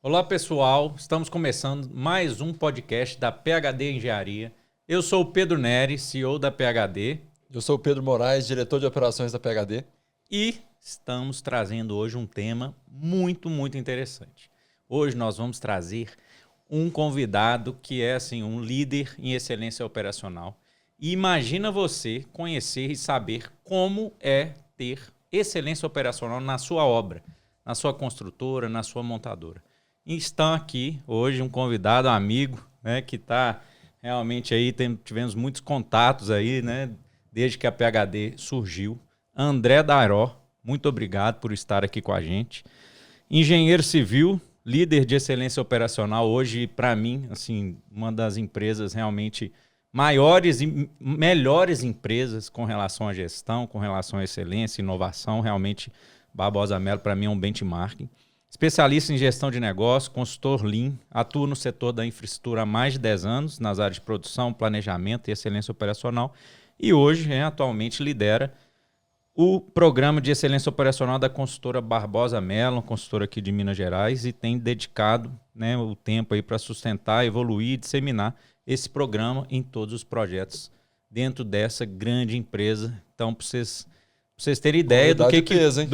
Olá pessoal, estamos começando mais um podcast da PhD Engenharia. Eu sou o Pedro Neri, CEO da PhD. Eu sou o Pedro Moraes, diretor de operações da PhD. E estamos trazendo hoje um tema muito interessante. Hoje nós vamos trazer um convidado que é assim, um líder em excelência operacional. E imagina você conhecer e saber como é ter excelência operacional na sua obra, na sua construtora, na sua montadora. E estão aqui hoje um convidado, um amigo, né, que está realmente aí, tivemos muitos contatos aí, né, desde que a PhD surgiu. André Daró, muito obrigado por estar aqui com a gente. Engenheiro civil, líder de excelência operacional, hoje, para mim, assim, uma das empresas realmente maiores e melhores empresas com relação à gestão, com relação à excelência, inovação. Realmente, Barbosa Melo, para mim, é um benchmarking. Especialista em gestão de negócio, consultor Lean, atua no setor da infraestrutura há mais de 10 anos, nas áreas de produção, planejamento e excelência operacional. E hoje, atualmente, lidera o programa de excelência operacional da consultora Barbosa Melo, consultora aqui de Minas Gerais, e tem dedicado, né, o tempo aí para sustentar, evoluir e disseminar esse programa em todos os projetos dentro dessa grande empresa. Então, para vocês terem ideia do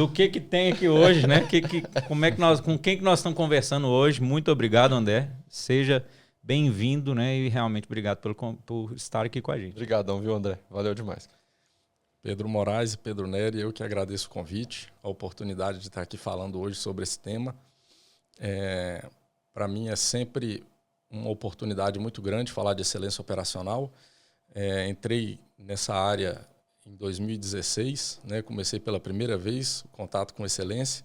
que tem aqui hoje, né? Com quem que nós estamos conversando hoje. Muito obrigado, André. Seja bem-vindo, né? E realmente obrigado por estar aqui com a gente. Obrigadão, viu, André? Valeu demais. Pedro Moraes e Pedro Neri, eu que agradeço o convite, a oportunidade de estar aqui falando hoje sobre esse tema. Para mim é sempre uma oportunidade muito grande falar de excelência operacional. Entrei nessa área em 2016, né, comecei pela primeira vez o contato com excelência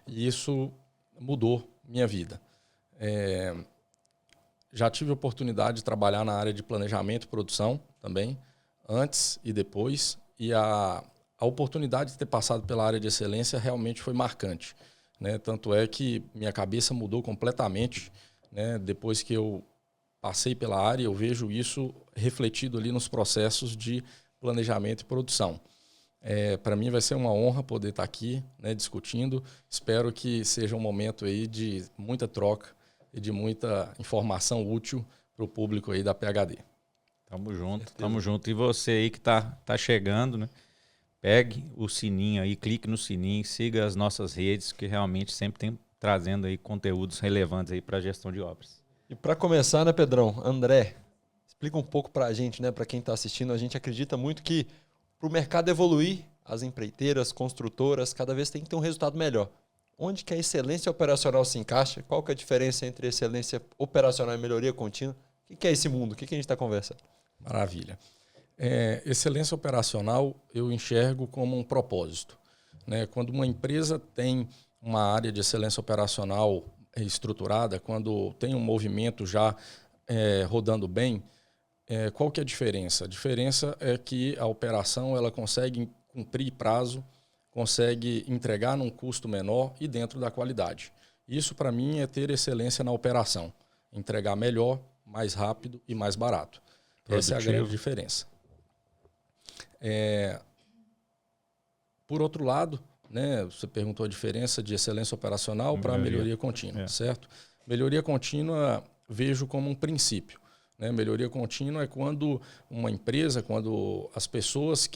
e isso mudou minha vida. Já tive a oportunidade de trabalhar na área de planejamento e produção também, antes e depois. E a oportunidade de ter passado pela área de excelência realmente foi marcante, né? Tanto é que minha cabeça mudou completamente, né? Depois que eu passei pela área, eu vejo isso refletido ali nos processos de planejamento e produção. Para mim vai ser uma honra poder estar aqui, né, discutindo. Espero que seja um momento aí de muita troca e de muita informação útil para o público aí da PhD. Tamo junto. E você aí que tá chegando, né? Pegue o sininho aí, clique no sininho, siga as nossas redes, que realmente sempre tem trazendo aí conteúdos relevantes aí para a gestão de obras. E para começar, né, Pedrão? André, explica um pouco para a gente, né, para quem está assistindo. A gente acredita muito que para o mercado evoluir, as empreiteiras, construtoras, cada vez tem que ter um resultado melhor. Onde que a excelência operacional se encaixa? Qual que é a diferença entre excelência operacional e melhoria contínua? O que é esse mundo? O que a gente está conversando? Maravilha. Excelência operacional eu enxergo como um propósito, né? Quando uma empresa tem uma área de excelência operacional estruturada, quando tem um movimento já rodando bem, qual que é a diferença? A diferença é que a operação ela consegue cumprir prazo, consegue entregar num custo menor e dentro da qualidade. Isso, para mim, é ter excelência na operação. Entregar melhor, mais rápido e mais barato. Essa é a grande diferença. Por outro lado, né, você perguntou a diferença de excelência operacional para melhoria contínua, certo? Melhoria contínua vejo como um princípio, né? Melhoria contínua é quando uma empresa, quando as pessoas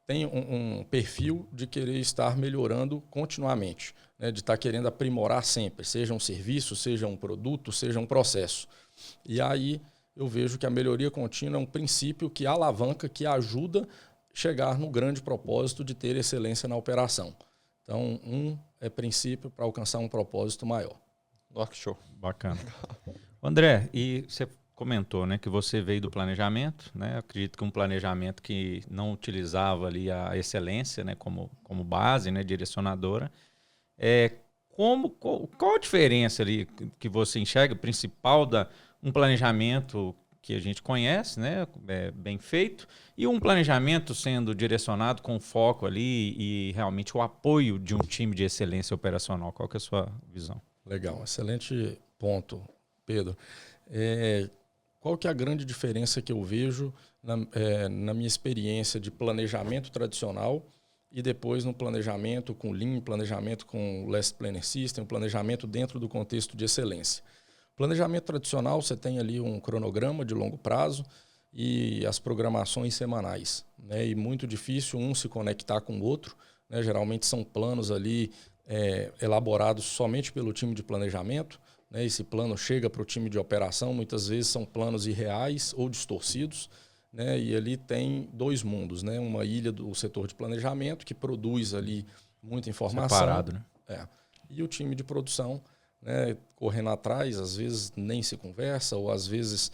têm um perfil de querer estar melhorando continuamente, né? De estar querendo aprimorar sempre, seja um serviço, seja um produto, seja um processo. E aí eu vejo que a melhoria contínua é um princípio que alavanca, que ajuda a chegar no grande propósito de ter excelência na operação. Então, é princípio para alcançar um propósito maior. Show. Bacana. André, e você comentou, né, que você veio do planejamento, né? Eu acredito que um planejamento que não utilizava ali a excelência, né, como base, né, direcionadora. Qual a diferença ali que você enxerga principal um planejamento que a gente conhece, né, bem feito, e um planejamento sendo direcionado com foco ali e realmente o apoio de um time de excelência operacional? Qual que é a sua visão? Legal, excelente ponto, Pedro. Qual que é a grande diferença que eu vejo na minha experiência de planejamento tradicional e depois no planejamento com Lean, planejamento com Last Planner System, planejamento dentro do contexto de excelência. Planejamento tradicional, você tem ali um cronograma de longo prazo e as programações semanais, né? E muito difícil um se conectar com o outro, né? Geralmente são planos ali elaborados somente pelo time de planejamento, né? Esse plano chega para o time de operação, muitas vezes são planos irreais ou distorcidos, né? E ali tem dois mundos, né? Uma ilha do setor de planejamento que produz ali muita informação. Separado, né? E o time de produção, né, correndo atrás, às vezes nem se conversa, ou às vezes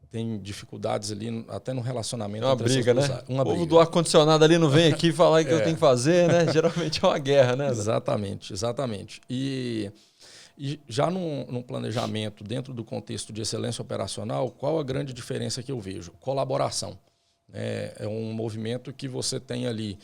tem dificuldades ali até no relacionamento. É uma briga, né? O povo do ar-condicionado ali não vem aqui falar o que eu tenho que fazer, né? Geralmente é uma guerra, né? Exatamente. E já num planejamento, dentro do contexto de excelência operacional, qual a grande diferença que eu vejo? Colaboração. É um movimento que você tem ali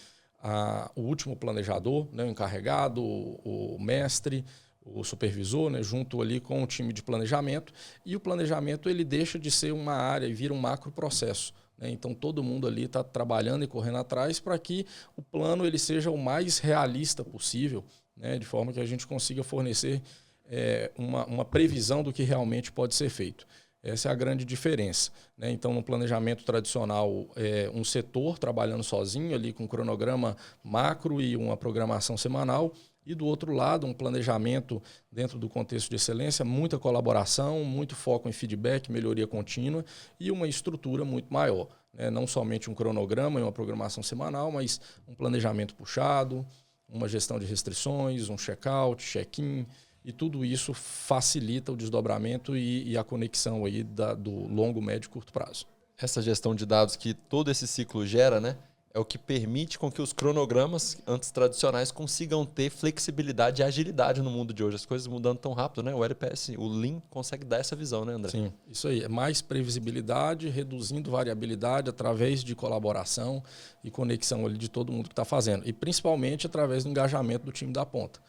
o último planejador, né, o encarregado, o mestre, o supervisor, né, junto ali com o time de planejamento, e o planejamento ele deixa de ser uma área e vira um macro processo, né? Então todo mundo ali está trabalhando e correndo atrás para que o plano ele seja o mais realista possível, né, de forma que a gente consiga fornecer uma previsão do que realmente pode ser feito. Essa é a grande diferença, né? Então, no planejamento tradicional, um setor trabalhando sozinho, ali com um cronograma macro e uma programação semanal, e do outro lado, um planejamento dentro do contexto de excelência, muita colaboração, muito foco em feedback, melhoria contínua e uma estrutura muito maior, né? Não somente um cronograma e uma programação semanal, mas um planejamento puxado, uma gestão de restrições, um check-out, check-in, e tudo isso facilita o desdobramento e a conexão aí do longo, médio e curto prazo. Essa gestão de dados que todo esse ciclo gera, né, é o que permite com que os cronogramas antes tradicionais consigam ter flexibilidade e agilidade no mundo de hoje. As coisas mudando tão rápido, né? O LPS, o Lean consegue dar essa visão, né, André? Sim, isso aí. É mais previsibilidade, reduzindo variabilidade através de colaboração e conexão ali de todo mundo que está fazendo. E principalmente através do engajamento do time da ponta.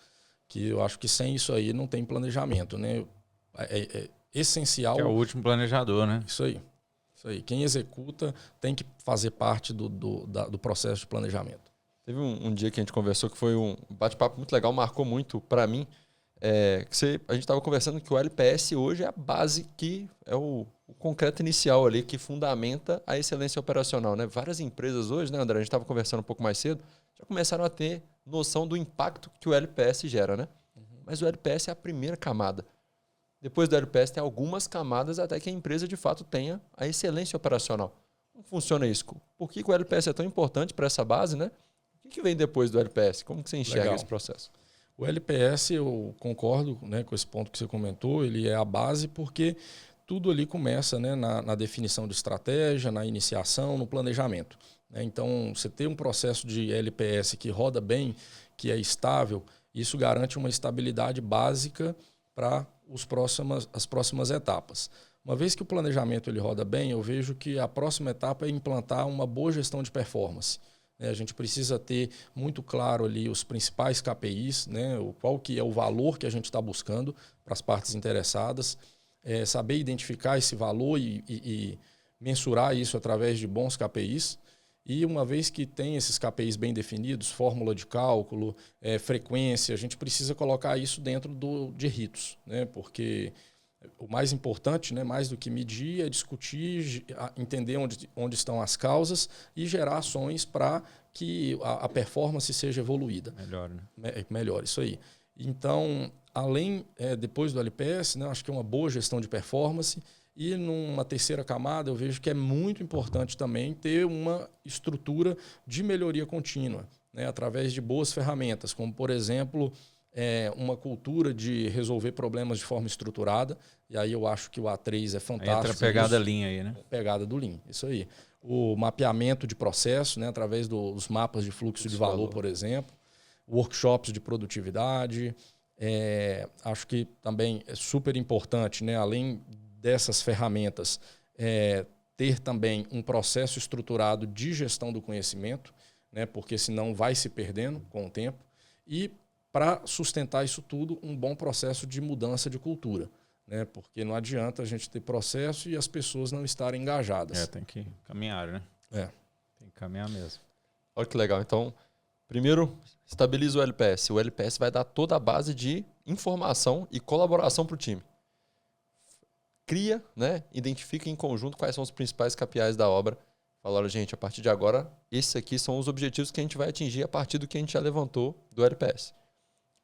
Que eu acho que sem isso aí não tem planejamento, né? É essencial. Que é o último planejador, né? Isso aí. Quem executa tem que fazer parte do processo de planejamento. Teve um dia que a gente conversou que foi um bate-papo muito legal, marcou muito para mim. A gente estava conversando que o LPS hoje é a base que é o concreto inicial ali que fundamenta a excelência operacional, né? Várias empresas hoje, né, André? A gente estava conversando um pouco mais cedo, já começaram a ter noção do impacto que o LPS gera, né? Mas o LPS é a primeira camada. Depois do LPS tem algumas camadas até que a empresa de fato tenha a excelência operacional. Como funciona isso? Por que o LPS é tão importante para essa base, né? O que vem depois do LPS? Como que você enxerga esse processo? O LPS, eu concordo, né, com esse ponto que você comentou, ele é a base porque tudo ali começa, né, na definição de estratégia, na iniciação, no planejamento. Então, você ter um processo de LPS que roda bem, que é estável, isso garante uma estabilidade básica para as próximas etapas. Uma vez que o planejamento ele roda bem, eu vejo que a próxima etapa é implantar uma boa gestão de performance. A gente precisa ter muito claro ali os principais KPIs, né, qual que é o valor que a gente está buscando para as partes interessadas, saber identificar esse valor e mensurar isso através de bons KPIs. E uma vez que tem esses KPIs bem definidos, fórmula de cálculo, frequência, a gente precisa colocar isso dentro de ritos, né? Porque o mais importante, né, mais do que medir, é discutir, entender onde estão as causas e gerar ações para que a performance seja evoluída. Melhor, né? Melhor, isso aí. Então, depois do LPS, né, acho que é uma boa gestão de performance. E numa terceira camada, eu vejo que é muito importante também ter uma estrutura de melhoria contínua, né, através de boas ferramentas, como, por exemplo, uma cultura de resolver problemas de forma estruturada. E aí eu acho que o A3 é fantástico. Entra a pegada Lean aí, né? Pegada do Lean, isso aí. O mapeamento de processo, né, através dos mapas de fluxo de valor, por exemplo. Workshops de produtividade. Acho que também é super importante, né, além dessas ferramentas, ter também um processo estruturado de gestão do conhecimento, né, porque senão vai se perdendo com o tempo. E, para sustentar isso tudo, um bom processo de mudança de cultura, né, porque não adianta a gente ter processo e as pessoas não estarem engajadas. Tem que caminhar, né? Tem que caminhar mesmo. Olha que legal. Então, Primeiro, estabiliza o LPS. O LPS vai dar toda a base de informação e colaboração para o time. Cria, né? Identifica em conjunto quais são os principais KPIs da obra. Falaram, gente, a partir de agora, esses aqui são os objetivos que a gente vai atingir a partir do que a gente já levantou do LPS.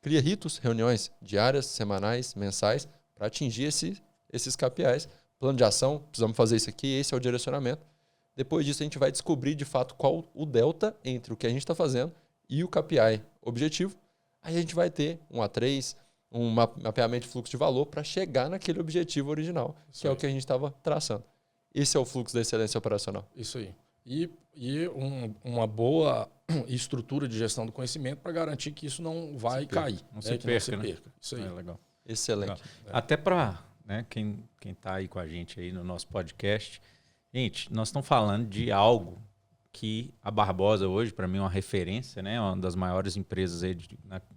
Cria ritos, reuniões diárias, semanais, mensais, para atingir esses KPIs. Plano de ação, precisamos fazer isso aqui, esse é o direcionamento. Depois disso, a gente vai descobrir, de fato, qual o delta entre o que a gente está fazendo e o KPI objetivo. Aí a gente vai ter um A3, um mapeamento de fluxo de valor para chegar naquele objetivo original, que é o que a gente estava traçando. Esse é o fluxo da excelência operacional. Isso aí. E uma boa estrutura de gestão do conhecimento para garantir que isso não vai cair. Não se perca. Isso aí. Legal. Excelente. Legal. Até para quem está aí com a gente aí no nosso podcast, gente, nós estamos falando de algo que a Barbosa hoje, para mim, é uma referência, né? Uma das maiores empresas aí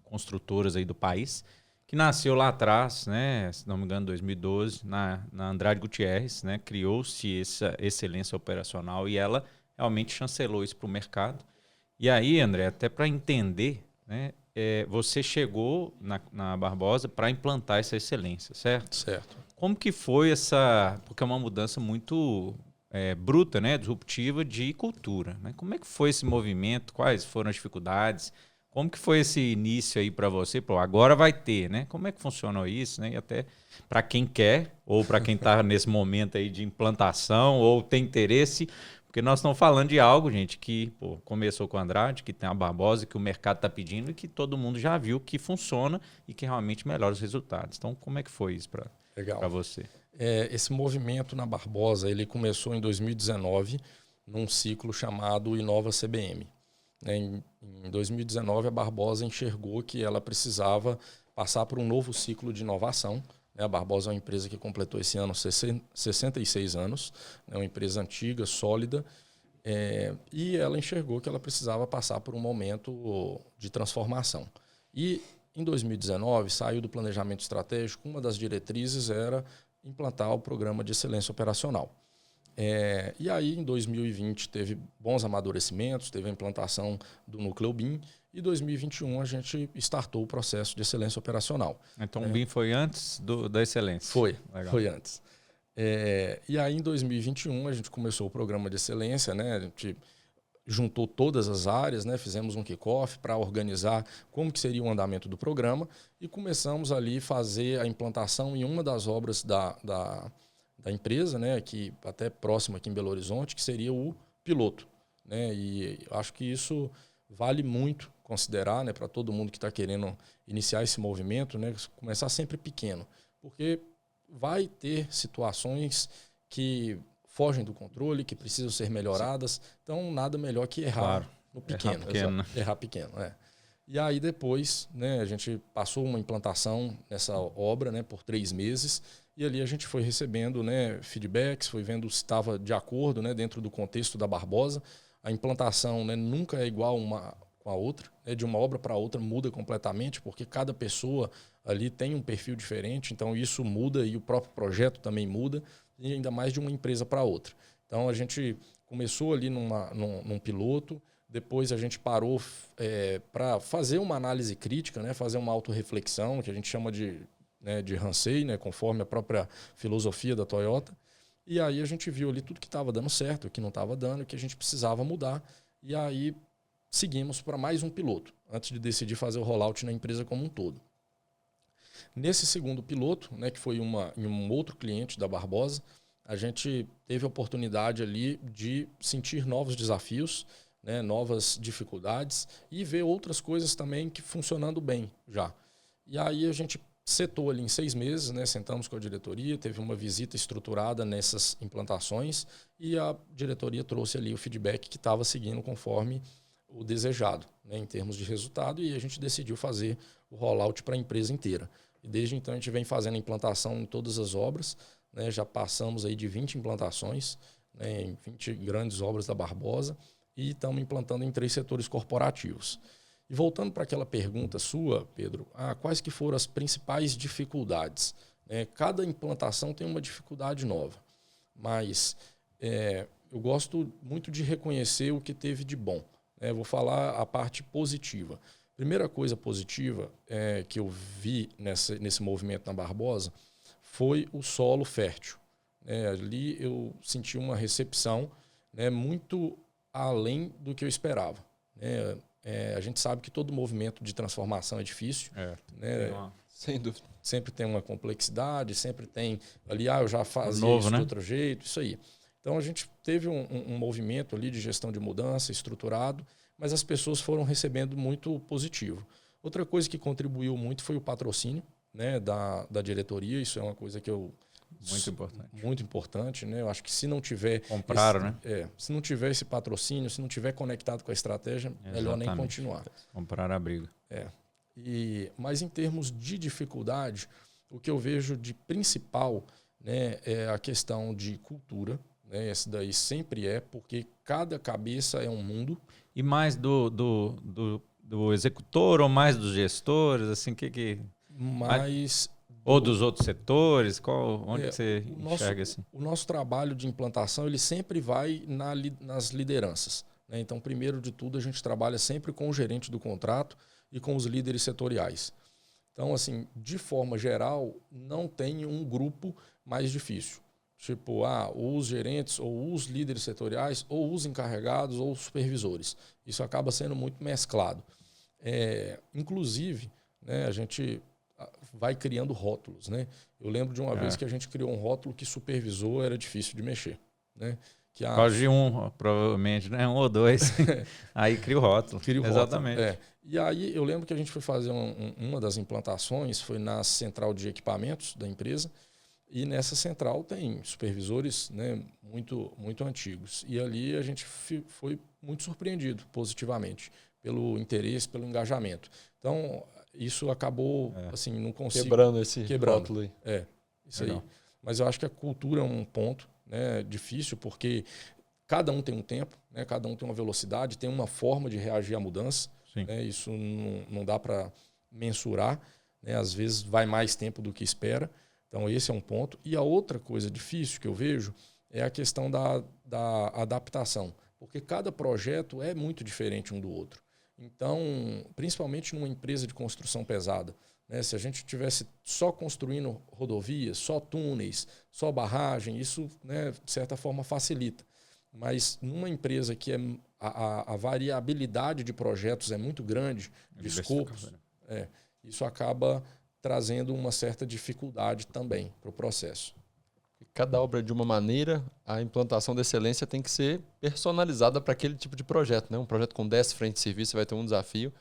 construtoras aí do país, que nasceu lá atrás, né? Se não me engano, em 2012, na Andrade Gutierrez, né? Criou-se essa excelência operacional e ela realmente chancelou isso para o mercado. E aí, André, até para entender, né? Você chegou na Barbosa para implantar essa excelência, certo? Certo. Como que foi essa... Porque é uma mudança muito bruta, né? Disruptiva de cultura, né? Como é que foi esse movimento? Quais foram as dificuldades? Como que foi esse início aí para você? Pô, agora vai ter, né? Como é que funcionou isso, né? E até para quem quer, ou para quem está nesse momento aí de implantação, ou tem interesse... Porque nós estamos falando de algo, gente, que começou com a Andrade, que tem a Barbosa, que o mercado está pedindo e que todo mundo já viu que funciona e que realmente melhora os resultados. Então, como é que foi isso para você? Esse movimento na Barbosa ele começou em 2019, num ciclo chamado Inova CBM. Em 2019, a Barbosa enxergou que ela precisava passar por um novo ciclo de inovação. A Barbosa é uma empresa que completou esse ano 66 anos, é uma empresa antiga, sólida, e ela enxergou que ela precisava passar por um momento de transformação. E em 2019 saiu do planejamento estratégico, uma das diretrizes era implantar o programa de excelência operacional. E aí em 2020 teve bons amadurecimentos, teve a implantação do Núcleo BIM, e em 2021 a gente startou o processo de excelência operacional. Então o BIM foi antes da excelência? Foi antes. E aí em 2021 a gente começou o programa de excelência, né? A gente juntou todas as áreas, né? Fizemos um kick-off para organizar como que seria o andamento do programa e começamos ali a fazer a implantação em uma das obras da empresa, né? Que até próximo aqui em Belo Horizonte, que seria o piloto, né? E acho que isso vale muito considerar, né, para todo mundo que está querendo iniciar esse movimento, né, começar sempre pequeno, porque vai ter situações que fogem do controle, que precisam ser melhoradas. Sim. Então, nada melhor que errar no pequeno. Errar pequeno. E aí depois, né, a gente passou uma implantação nessa obra, né, por 3 meses, e ali a gente foi recebendo, né, feedbacks, foi vendo se estava de acordo, né, dentro do contexto da Barbosa. A implantação, né, nunca é igual uma com a outra, né? De uma obra para outra muda completamente, porque cada pessoa ali tem um perfil diferente, então isso muda e o próprio projeto também muda, e ainda mais de uma empresa para outra. Então a gente começou ali num piloto, depois a gente parou para fazer uma análise crítica, né? Fazer uma autorreflexão, que a gente chama de Hansei, né? Conforme a própria filosofia da Toyota. E aí a gente viu ali tudo que estava dando certo, o que não estava dando, o que a gente precisava mudar. E aí seguimos para mais um piloto, antes de decidir fazer o rollout na empresa como um todo. Nesse segundo piloto, né, que foi em um outro cliente da Barbosa, a gente teve a oportunidade ali de sentir novos desafios, né, novas dificuldades e ver outras coisas também que funcionando bem já. E aí a gente setou ali em 6 meses, né, sentamos com a diretoria, teve uma visita estruturada nessas implantações e a diretoria trouxe ali o feedback que estava seguindo conforme o desejado, né, em termos de resultado, e a gente decidiu fazer o rollout para a empresa inteira. E desde então a gente vem fazendo a implantação em todas as obras, né, já passamos aí de 20 implantações, né, em 20 grandes obras da Barbosa, e estamos implantando em 3 setores corporativos. E voltando para aquela pergunta sua, Pedro, quais que foram as principais dificuldades? Cada implantação tem uma dificuldade nova, mas eu gosto muito de reconhecer o que teve de bom. Eu vou falar a parte positiva. Primeira coisa positiva que eu vi nesse movimento na Barbosa foi o solo fértil. Ali eu senti uma recepção, muito além do que eu esperava. A gente sabe que todo movimento de transformação é difícil. Sem dúvida. Sempre tem uma complexidade, sempre tem ali, eu já fazia isso de outro jeito, isso aí. Então a gente teve um movimento ali de gestão de mudança estruturado, mas as pessoas foram recebendo muito positivo. Outra coisa que contribuiu muito foi o patrocínio, da diretoria. Isso é uma coisa que eu... Muito importante, Eu acho que se não tiver... Compraram, se não tiver esse patrocínio, se não tiver conectado com a estratégia, melhor nem continuar. Compraram a briga. Mas em termos de dificuldade, o que eu vejo de principal, é a questão de cultura. Esse daí sempre porque cada cabeça é um mundo. E mais do executor ou mais dos gestores? Assim, ou dos outros setores? Onde que você enxerga assim? O nosso trabalho de implantação ele sempre vai nas lideranças. Então, primeiro de tudo, a gente trabalha sempre com o gerente do contrato e com os líderes setoriais. Então, assim, de forma geral, não tem um grupo mais difícil. Tipo, os gerentes, ou os líderes setoriais, ou os encarregados, ou os supervisores. Isso acaba sendo muito mesclado. Inclusive, a gente vai criando rótulos. Eu lembro de uma vez que a gente criou um rótulo que supervisor era difícil de mexer. Pode provavelmente, um ou dois. Aí cria o rótulo. Exatamente. E aí eu lembro que a gente foi fazer uma das implantações, foi na central de equipamentos da empresa. E nessa central tem supervisores muito, muito antigos. E ali a gente foi muito surpreendido positivamente pelo interesse, pelo engajamento. Então, isso acabou, assim, não consigo... Quebrando esse rótulo aí. Isso aí. Mas eu acho que a cultura é um ponto difícil, porque cada um tem um tempo, cada um tem uma velocidade, tem uma forma de reagir à mudança. Isso não dá para mensurar. Às vezes vai mais tempo do que espera. Então, esse é um ponto. E a outra coisa difícil que eu vejo é a questão da adaptação, porque cada projeto é muito diferente um do outro. Então, principalmente numa empresa de construção pesada, se a gente estivesse só construindo rodovias, só túneis, só barragem, isso, de certa forma, facilita. Mas numa empresa que a variabilidade de projetos é muito grande, de escopos, isso acaba trazendo uma certa dificuldade também para o processo. Cada obra de uma maneira, a implantação da excelência tem que ser personalizada para aquele tipo de projeto. Um projeto com 10 frentes de serviço vai ter um desafio,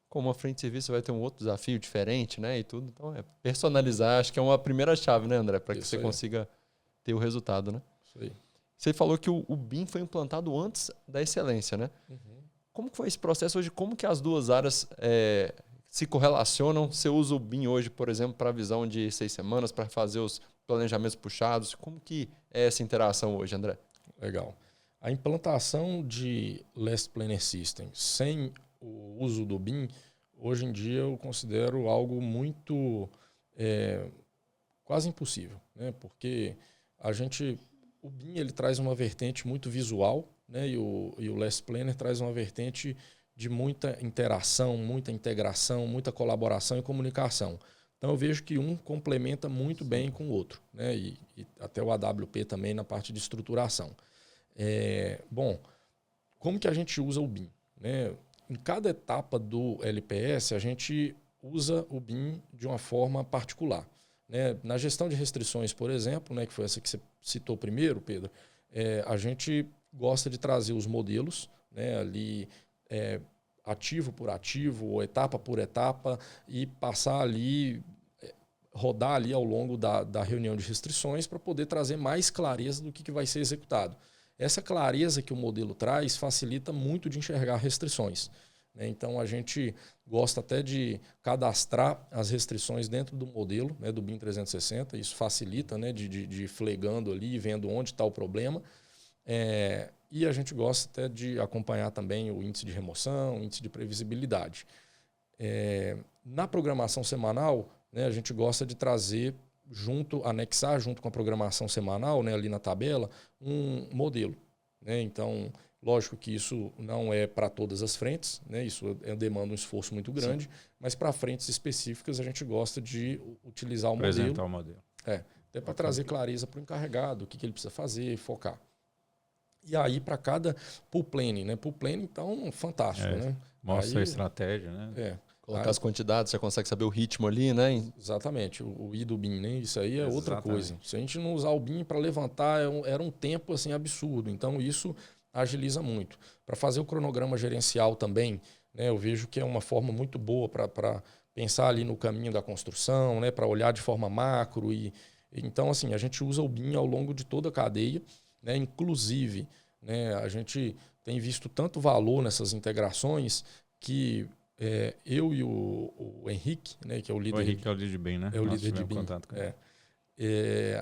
com uma frente de serviço vai ter um outro desafio diferente, e tudo. Então, personalizar, acho que é uma primeira chave, André, para que você consiga ter o resultado, Isso aí. Você falou que o BIM foi implantado antes da excelência, Como que foi esse processo hoje? Como que as duas áreas se correlacionam? Você usa o BIM hoje, por exemplo, para a visão de 6 semanas, para fazer os planejamentos puxados. Como que é essa interação hoje, André? Legal. A implantação de Last Planner System sem o uso do BIM, hoje em dia eu considero algo muito quase impossível, porque o BIM ele traz uma vertente muito visual, e o Last Planner traz uma vertente de muita interação, muita integração, muita colaboração e comunicação. Então eu vejo que um complementa muito bem com o outro, e até o AWP também na parte de estruturação. Bom, como que a gente usa o BIM? Em cada etapa do LPS a gente usa o BIM de uma forma particular. Na gestão de restrições, por exemplo, que foi essa que você citou primeiro, Pedro, a gente gosta de trazer os modelos, ali ativo por ativo, ou etapa por etapa, e passar ali, rodar ali ao longo da reunião de restrições para poder trazer mais clareza do que vai ser executado. Essa clareza que o modelo traz facilita muito de enxergar restrições. Então, a gente gosta até de cadastrar as restrições dentro do modelo, do BIM 360. Isso facilita de ir flegando ali, vendo onde está o problema. E a gente gosta até de acompanhar também o índice de remoção, o índice de previsibilidade. Na programação semanal, a gente gosta de trazer anexar junto com a programação semanal, ali na tabela, um modelo. Então, Lógico que isso não é para todas as frentes, né? Isso demanda um esforço muito grande, sim, mas para frentes específicas a gente gosta de utilizar o apresentar o modelo. Até para trazer clareza para o encarregado, o que ele precisa fazer, focar. E aí, para cada pool planning, né? Pool planning, então, fantástico, né? Mostra a estratégia, né? Colocar as quantidades, você consegue saber o ritmo ali, né? Exatamente, o I do BIM, né? Isso aí é outra coisa. Se a gente não usar o BIM para levantar, era um tempo assim absurdo. Então, isso agiliza muito. Para fazer o cronograma gerencial também, né? Eu vejo que é uma forma muito boa para pensar ali no caminho da construção, né? Para olhar de forma macro. Então, assim, a gente usa o BIM ao longo de toda a cadeia, né? Inclusive, né? A gente tem visto tanto valor nessas integrações que eu e o Henrique, né, que é o líder... O Henrique é o líder de BIM, né? É o líder de BIM.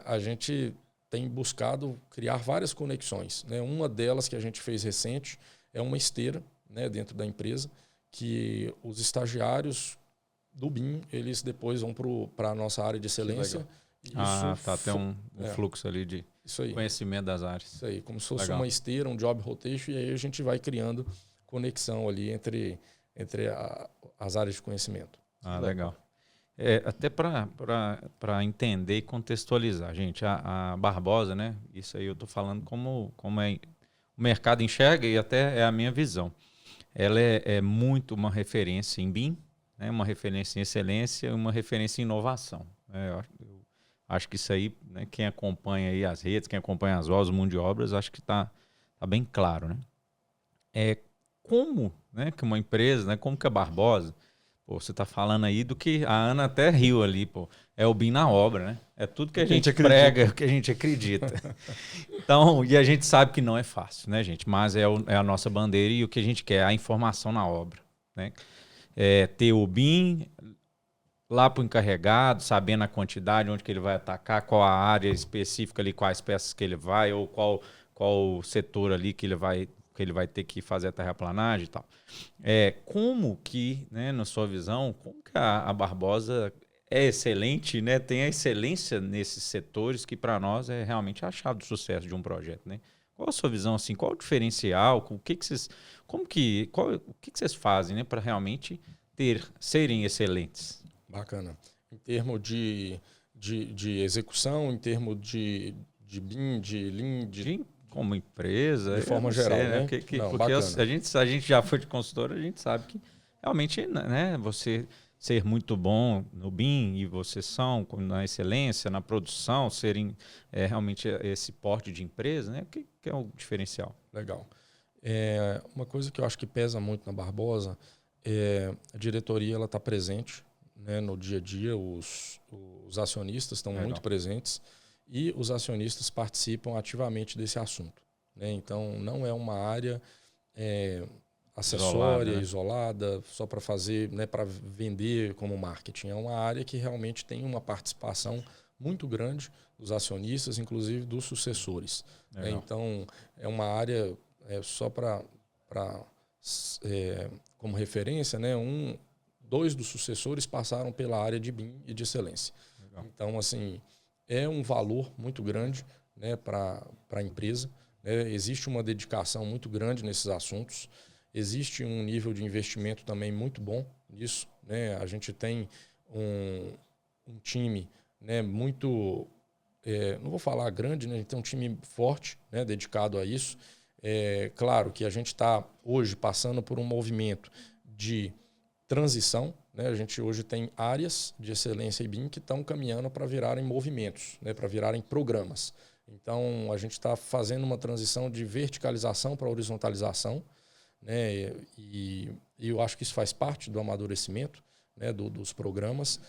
A gente tem buscado criar várias conexões, né? Uma delas que a gente fez recente é uma esteira, né, dentro da empresa, que os estagiários do BIM, eles depois vão para a nossa área de excelência. Tem um fluxo ali de conhecimento das áreas. Isso aí, como se fosse uma esteira, um job rotation, e aí a gente vai criando conexão ali entre as áreas de conhecimento. Legal. Até para entender e contextualizar, gente, a Barbosa, né? Isso aí eu estou falando como o mercado enxerga e até é a minha visão. Ela é muito uma referência em BIM, né? Uma referência em excelência e uma referência em inovação. Eu acho que isso aí, né? Quem acompanha aí as redes, quem acompanha as obras, o mundo de obras, acho que tá bem claro, né? Como, né, que uma empresa, né, como que a Barbosa, você está falando aí do que a Ana até riu ali, é o BIM na obra, né? É tudo que a gente prega, que a gente acredita. Então, e a gente sabe que não é fácil, né, gente? Mas é a nossa bandeira e o que a gente quer é a informação na obra, né? Ter o BIM lá para o encarregado, sabendo a quantidade, onde que ele vai atacar, qual a área específica ali, quais peças que ele vai, ou qual setor ali que ele vai ter que fazer a terraplanagem e tal. Como que, né, na sua visão, como que a Barbosa é excelente, né, tem a excelência nesses setores que para nós é realmente a chave do sucesso de um projeto, né? Qual a sua visão, assim, qual o diferencial, o que vocês fazem, né, para realmente serem excelentes? Bacana. Em termos de execução, em termos de BIM, de Lean, como empresa, de forma geral, né? Porque a gente já foi de consultora, a gente sabe que realmente, né, você ser muito bom no BIM e vocês são na excelência, na produção, serem realmente esse porte de empresa, né? O que é o diferencial? Legal. Uma coisa que eu acho que pesa muito na Barbosa a diretoria ela está presente, né, no dia a dia, os acionistas estão muito presentes e os acionistas participam ativamente desse assunto, né? Então, não é uma área acessória, isolada só para fazer, né, para vender como marketing. É uma área que realmente tem uma participação muito grande dos acionistas, inclusive dos sucessores. Né? Então, é uma área só para como referência, né, dois dos sucessores passaram pela área de BIM e de excelência. Legal. Então, assim, é um valor muito grande, né, para a empresa. Né? Existe uma dedicação muito grande nesses assuntos. Existe um nível de investimento também muito bom nisso. Né? A gente tem um time, né, muito... não vou falar grande, né? A gente tem um time forte, né, dedicado a isso. Claro que a gente está hoje passando por um movimento de transição, né? A gente hoje tem áreas de excelência e BIM que estão caminhando para virarem movimentos, né? Para virarem programas. Então, a gente está fazendo uma transição de verticalização para horizontalização, né? E eu acho que isso faz parte do amadurecimento, né, dos programas.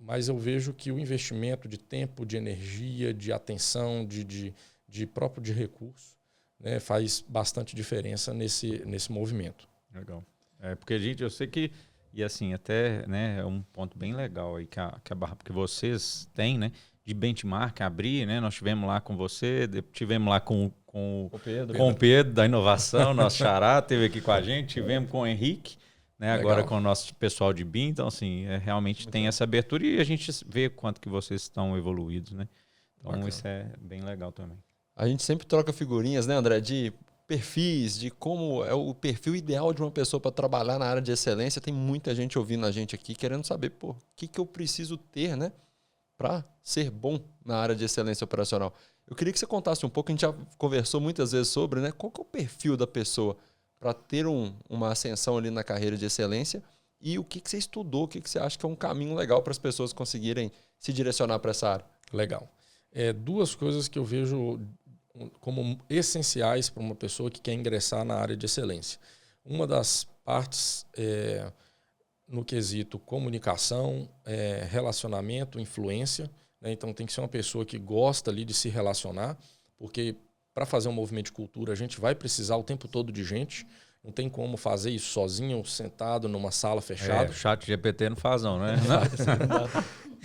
Mas eu vejo que o investimento de tempo, de energia, de atenção, de próprio de recurso, né, faz bastante diferença nesse movimento. Legal. Porque, gente, eu sei que, e assim, até, né, é um ponto bem legal aí que vocês têm, né, de benchmark, abrir, né, nós tivemos lá com você, tivemos lá com o Pedro da inovação, nosso xará, esteve aqui com a gente, tivemos com o Henrique, né, agora com o nosso pessoal de BIM, então assim, realmente muito tem essa abertura e a gente vê quanto que vocês estão evoluídos, né, então bacana. Isso é bem legal também. A gente sempre troca figurinhas, né, André, de perfis, de como é o perfil ideal de uma pessoa para trabalhar na área de excelência. Tem muita gente ouvindo a gente aqui querendo saber, pô, o que eu preciso ter, né, para ser bom na área de excelência operacional. Eu queria que você contasse um pouco, a gente já conversou muitas vezes sobre, né, qual que é o perfil da pessoa para ter uma ascensão ali na carreira de excelência e o que você estudou, o que você acha que é um caminho legal para as pessoas conseguirem se direcionar para essa área. Legal. Duas coisas que eu vejo como essenciais para uma pessoa que quer ingressar na área de excelência. Uma das partes no quesito comunicação, relacionamento, influência, né? Então tem que ser uma pessoa que gosta ali de se relacionar, porque para fazer um movimento de cultura a gente vai precisar o tempo todo de gente. Não tem como fazer isso sozinho, sentado numa sala fechada. O chat GPT não faz não, né?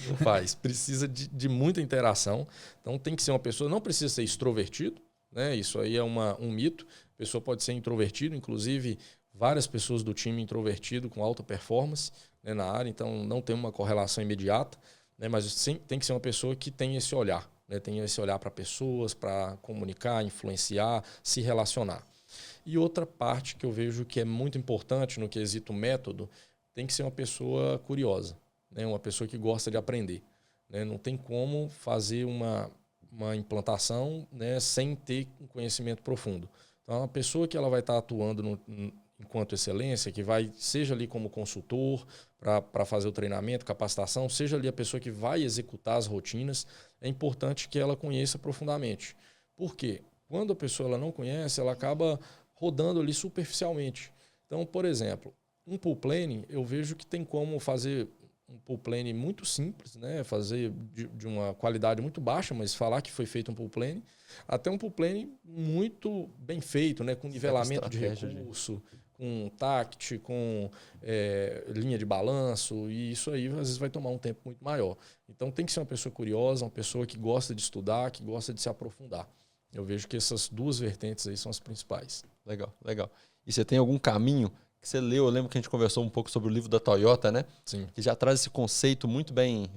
Não faz. Precisa de muita interação. Então tem que ser uma pessoa, não precisa ser extrovertido, né? Isso aí é um mito. A pessoa pode ser introvertido, inclusive várias pessoas do time introvertido com alta performance, né, na área, então não tem uma correlação imediata, né? Mas sim, tem que ser uma pessoa que tem esse olhar, né? Tem esse olhar para pessoas, para comunicar, influenciar, se relacionar. E outra parte que eu vejo que é muito importante no quesito método, tem que ser uma pessoa curiosa, né? Uma pessoa que gosta de aprender, né? Não tem como fazer uma implantação, né, sem ter um conhecimento profundo. Então, uma pessoa que ela vai estar atuando enquanto excelência, que vai, seja ali como consultor para fazer o treinamento, capacitação, seja ali a pessoa que vai executar as rotinas, é importante que ela conheça profundamente. Por quê? Quando a pessoa ela não conhece, ela acaba rodando ali superficialmente. Então, por exemplo, um pool planning, eu vejo que tem como fazer um pool planning muito simples, né? Fazer de uma qualidade muito baixa, mas falar que foi feito um pool planning, até um pool planning muito bem feito, né? Com nivelamento de recurso, com TACT, com linha de balanço, e isso aí às vezes vai tomar um tempo muito maior. Então tem que ser uma pessoa curiosa, uma pessoa que gosta de estudar, que gosta de se aprofundar. Eu vejo que essas duas vertentes aí são as principais. Legal, legal. E você tem algum caminho que você leu? Eu lembro que a gente conversou um pouco sobre o livro da Toyota, né? Sim. Que já traz esse conceito muito bem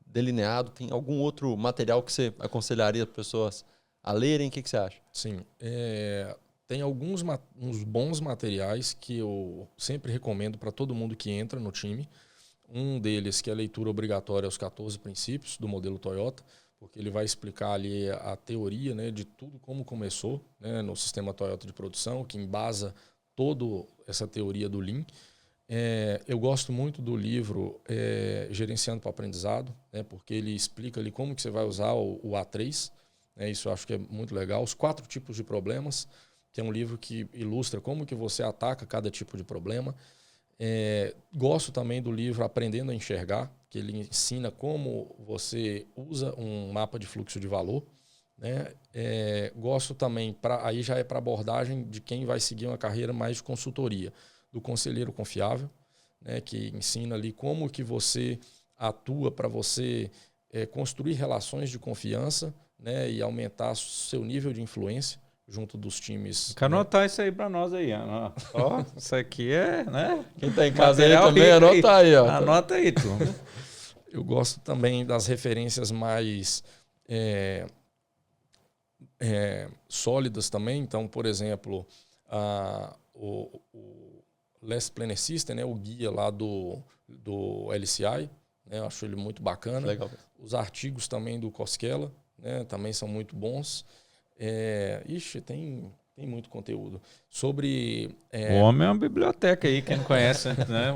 delineado. Tem algum outro material que você aconselharia as pessoas a lerem? O que você acha? Sim. Tem uns bons materiais que eu sempre recomendo para todo mundo que entra no time. Um deles que é a leitura obrigatória aos 14 princípios do modelo Toyota, porque ele vai explicar ali a teoria, né, de tudo como começou, né, no sistema Toyota de produção, que embasa toda essa teoria do Lean. Eu gosto muito do livro Gerenciando para o Aprendizado, né, porque ele explica ali como que você vai usar o A3. Né, isso eu acho que é muito legal. Os 4 tipos de problemas, que é um livro que ilustra como que você ataca cada tipo de problema. Gosto também do livro Aprendendo a Enxergar, que ele ensina como você usa um mapa de fluxo de valor. Né? Gosto também, aí já é para abordagem de quem vai seguir uma carreira mais de consultoria, do Conselheiro Confiável, né? Que ensina ali como que você atua para você construir relações de confiança, né? E aumentar seu nível de influência junto dos times. Quero anotar isso aí para nós aí, Ana. Ó, isso aqui né? Quem tá em casa aí também, anota aí, ó. Anota aí, tu. Eu gosto também das referências mais sólidas também. Então, por exemplo, o Last Planner System, né, o guia lá do LCI, né, eu acho ele muito bacana. Legal. Os artigos também do Koskela, né, também são muito bons. Tem muito conteúdo. Sobre... O homem é uma biblioteca aí, quem não conhece, né?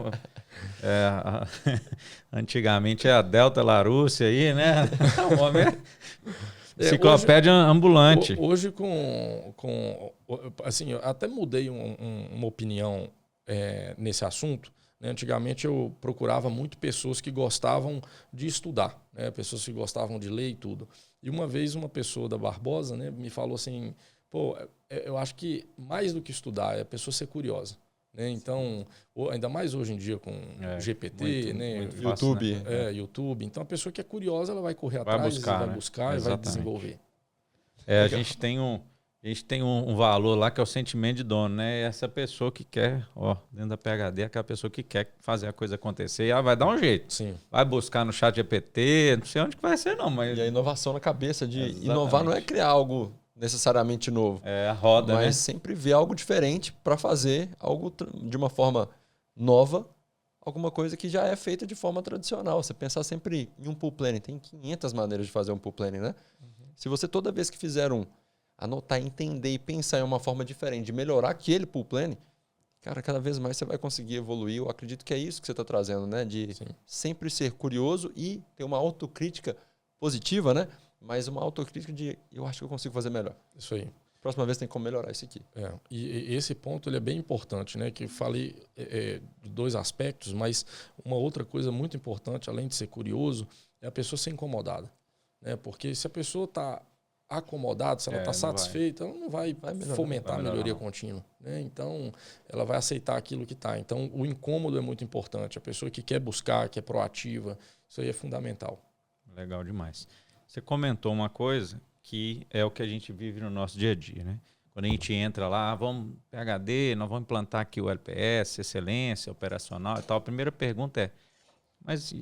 Antigamente é a Delta Larousse aí, né? O homem é enciclopédia ambulante. Hoje assim, eu até mudei uma opinião nesse assunto. Né? Antigamente eu procurava muito pessoas que gostavam de estudar, né? Pessoas que gostavam de ler e tudo. E uma vez uma pessoa da Barbosa, né, me falou assim, pô, eu acho que mais do que estudar é a pessoa ser curiosa. Né? Então, ainda mais hoje em dia com GPT, né? Muito YouTube. Né? YouTube. Então, a pessoa que é curiosa, ela vai correr atrás, vai buscar e vai desenvolver. A gente tem um valor lá que é o sentimento de dono, né? Essa pessoa que quer, dentro da PhD, aquela pessoa que quer fazer a coisa acontecer, e ela vai dar um jeito. Sim. Vai buscar no chat GPT, não sei onde que vai ser não, mas... E a inovação na cabeça de inovar não é criar algo necessariamente novo. É a roda, mas né? sempre ver algo diferente para fazer algo de uma forma nova, alguma coisa que já é feita de forma tradicional. Você pensar sempre em um pool planning, tem 500 maneiras de fazer um pool planning, né? Se você toda vez que fizer anotar, entender e pensar em uma forma diferente de melhorar aquele pool planning, cara, cada vez mais você vai conseguir evoluir. Eu acredito que é isso que você está trazendo, né? De sempre ser curioso e ter uma autocrítica positiva, né? Mas uma autocrítica de eu acho que eu consigo fazer melhor. Isso aí. Próxima vez tem como melhorar isso aqui. E esse ponto ele é bem importante, né? Que eu falei de dois aspectos, mas uma outra coisa muito importante, além de ser curioso, é a pessoa ser incomodada. Né? Porque se a pessoa está acomodada, se ela está satisfeita, ela não vai fomentar a melhoria contínua. Né? Então, ela vai aceitar aquilo que está. Então, o incômodo é muito importante. A pessoa que quer buscar, que é proativa, isso aí é fundamental. Legal demais. Você comentou uma coisa que é o que a gente vive no nosso dia a dia, né? Quando a gente entra lá, vamos PhD, nós vamos implantar aqui o LPS, excelência operacional e tal. A primeira pergunta é, mas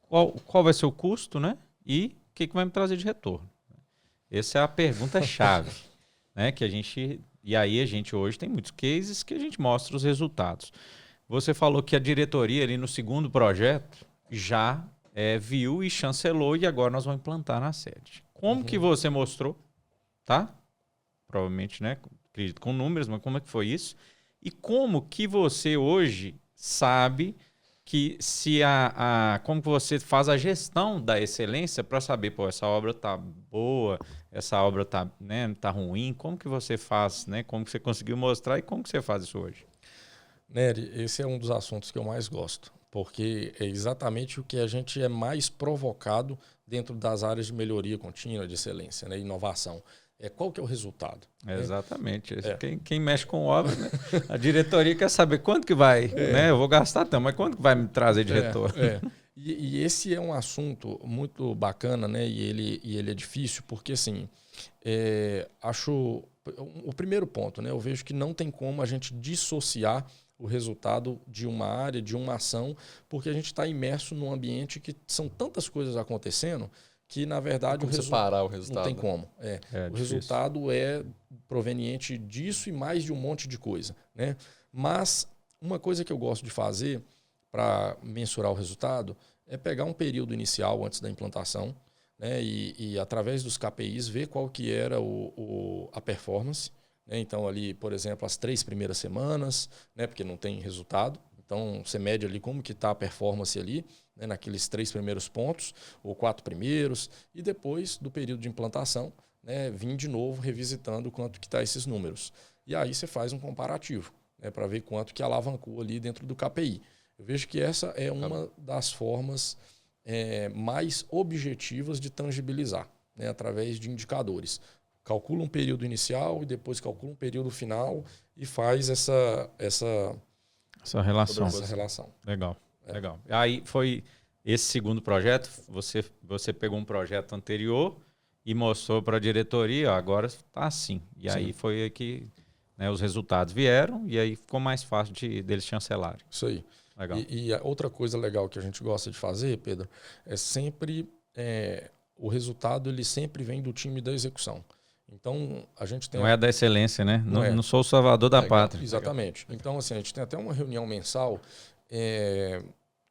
qual vai ser o custo, né? E o que vai me trazer de retorno? Essa é a pergunta-chave, né? E aí a gente hoje tem muitos cases que a gente mostra os resultados. Você falou que a diretoria ali no segundo projeto já viu e chancelou e agora nós vamos implantar na sede. Como que você mostrou, tá? Provavelmente, né? Acredito com números, mas como é que foi isso? E como que você hoje sabe que como que você faz a gestão da excelência para saber, pô, essa obra tá boa, essa obra tá, né, tá ruim, como que você faz, né? Como que você conseguiu mostrar e como que você faz isso hoje? Nery, esse é um dos assuntos que eu mais gosto, porque é exatamente o que a gente é mais provocado dentro das áreas de melhoria contínua, de excelência, né, inovação. Qual que é o resultado? Exatamente. Quem mexe com obra, né? A diretoria quer saber quanto que vai, né? Eu vou gastar tanto, mas quanto que vai me trazer de retorno? E esse é um assunto muito bacana, né? E ele é difícil, porque assim, acho o primeiro ponto, né? Eu vejo que não tem como a gente dissociar o resultado de uma área, de uma ação, porque a gente está imerso num ambiente que são tantas coisas acontecendo que, na verdade, separar o resultado. Não tem como. O resultado é proveniente disso e mais de um monte de coisa. Né? Mas uma coisa que eu gosto de fazer para mensurar o resultado é pegar um período inicial antes da implantação, né? E através dos KPIs, ver qual que era a performance. Né? Então, ali, por exemplo, as 3 primeiras semanas, né? Porque não tem resultado. Então, você mede ali como que está a performance ali, né? Naqueles 3 primeiros pontos, ou 4 primeiros, e depois do período de implantação, né? Vim de novo revisitando quanto que está esses números. E aí você faz um comparativo, né? Para ver quanto que alavancou ali dentro do KPI. Eu vejo que essa é uma das formas mais objetivas de tangibilizar, né? Através de indicadores. Calcula um período inicial e depois calcula um período final e faz essa relação. Legal, legal. Aí foi esse segundo projeto, você pegou um projeto anterior e mostrou para a diretoria, ó, agora está assim. E aí foi que, né, os resultados vieram e aí ficou mais fácil deles chancelarem. Isso aí. Legal. E a outra coisa legal que a gente gosta de fazer, Pedro, é sempre o resultado ele sempre vem do time da execução. Então, a gente tem... Não é da excelência, né? Não sou o salvador da pátria. Exatamente. Então, assim, a gente tem até uma reunião mensal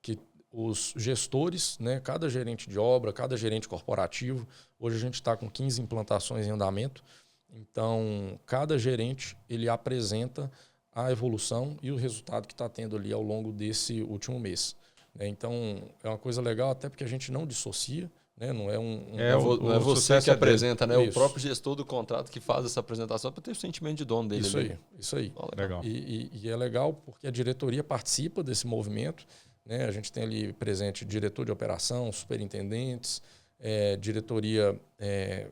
que os gestores, né, cada gerente de obra, cada gerente corporativo, hoje a gente está com 15 implantações em andamento, então cada gerente ele apresenta a evolução e o resultado que está tendo ali ao longo desse último mês. Então, é uma coisa legal até porque a gente não dissocia, né? Não é não é você que apresenta, né? Isso. O próprio gestor do contrato que faz essa apresentação para ter o sentimento de dono dele. Isso aí. Legal. E é legal porque a diretoria participa desse movimento, né? A gente tem ali presente diretor de operação, superintendentes, diretoria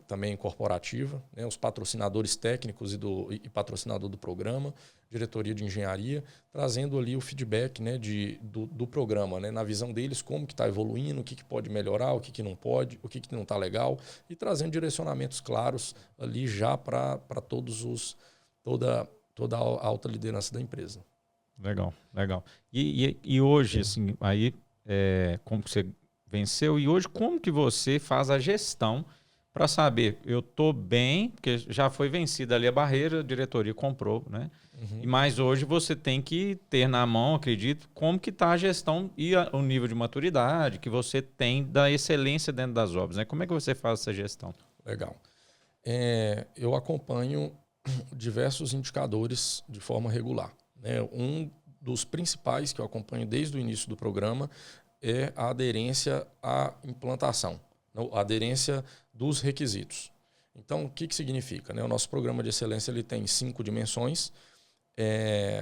também corporativa, né? Os patrocinadores técnicos e patrocinador do programa, diretoria de engenharia, trazendo ali o feedback, né, do programa, né, na visão deles, como que está evoluindo, o que pode melhorar, o que não pode, o que não está legal, e trazendo direcionamentos claros ali já para toda a alta liderança da empresa. Legal, legal. E hoje, assim, aí como que você venceu, e hoje como que você faz a gestão para saber, eu estou bem, porque já foi vencida ali a barreira, a diretoria comprou, né? Mas hoje você tem que ter na mão, acredito, como que está a gestão e o nível de maturidade que você tem da excelência dentro das obras, né? Como é que você faz essa gestão? Legal. Eu acompanho diversos indicadores de forma regular, né? Um dos principais que eu acompanho desde o início do programa é a aderência à implantação, a aderência dos requisitos. Então, o que significa, né? O nosso programa de excelência ele tem 5 dimensões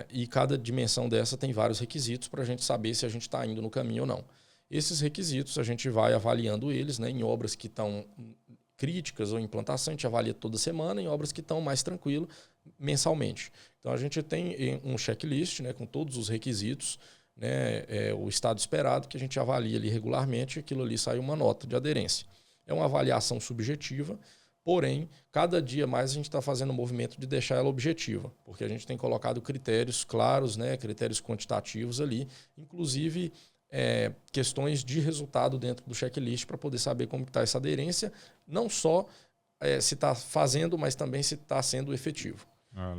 e cada dimensão dessa tem vários requisitos para a gente saber se a gente está indo no caminho ou não. Esses requisitos a gente vai avaliando eles, né, em obras que estão críticas ou implantação, a gente avalia toda semana, em obras que estão mais tranquilo, mensalmente. Então a gente tem um checklist, né, com todos os requisitos, né, o estado esperado, que a gente avalia ali regularmente, e aquilo ali sai uma nota de aderência. É uma avaliação subjetiva, porém, cada dia mais a gente está fazendo um movimento de deixar ela objetiva, porque a gente tem colocado critérios claros, né, critérios quantitativos ali, inclusive questões de resultado dentro do checklist para poder saber como está essa aderência, não só se está fazendo, mas também se está sendo efetivo.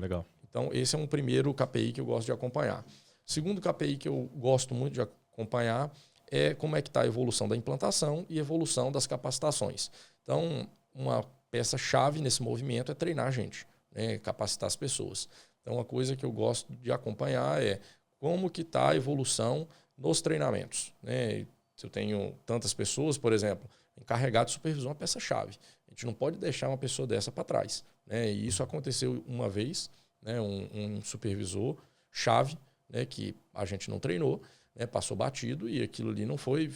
Legal. Então, esse é um primeiro KPI que eu gosto de acompanhar. Segundo KPI que eu gosto muito de acompanhar é como é que está a evolução da implantação e evolução das capacitações. Então, uma peça-chave nesse movimento é treinar a gente, né? Capacitar as pessoas. Então, uma coisa que eu gosto de acompanhar é como que está a evolução nos treinamentos, né? Se eu tenho tantas pessoas, por exemplo, encarregado de supervisão é uma peça-chave. A gente não pode deixar uma pessoa dessa para trás, né? E isso aconteceu uma vez, né? Um supervisor-chave, né? Que a gente não treinou, né? Passou batido e aquilo ali não foi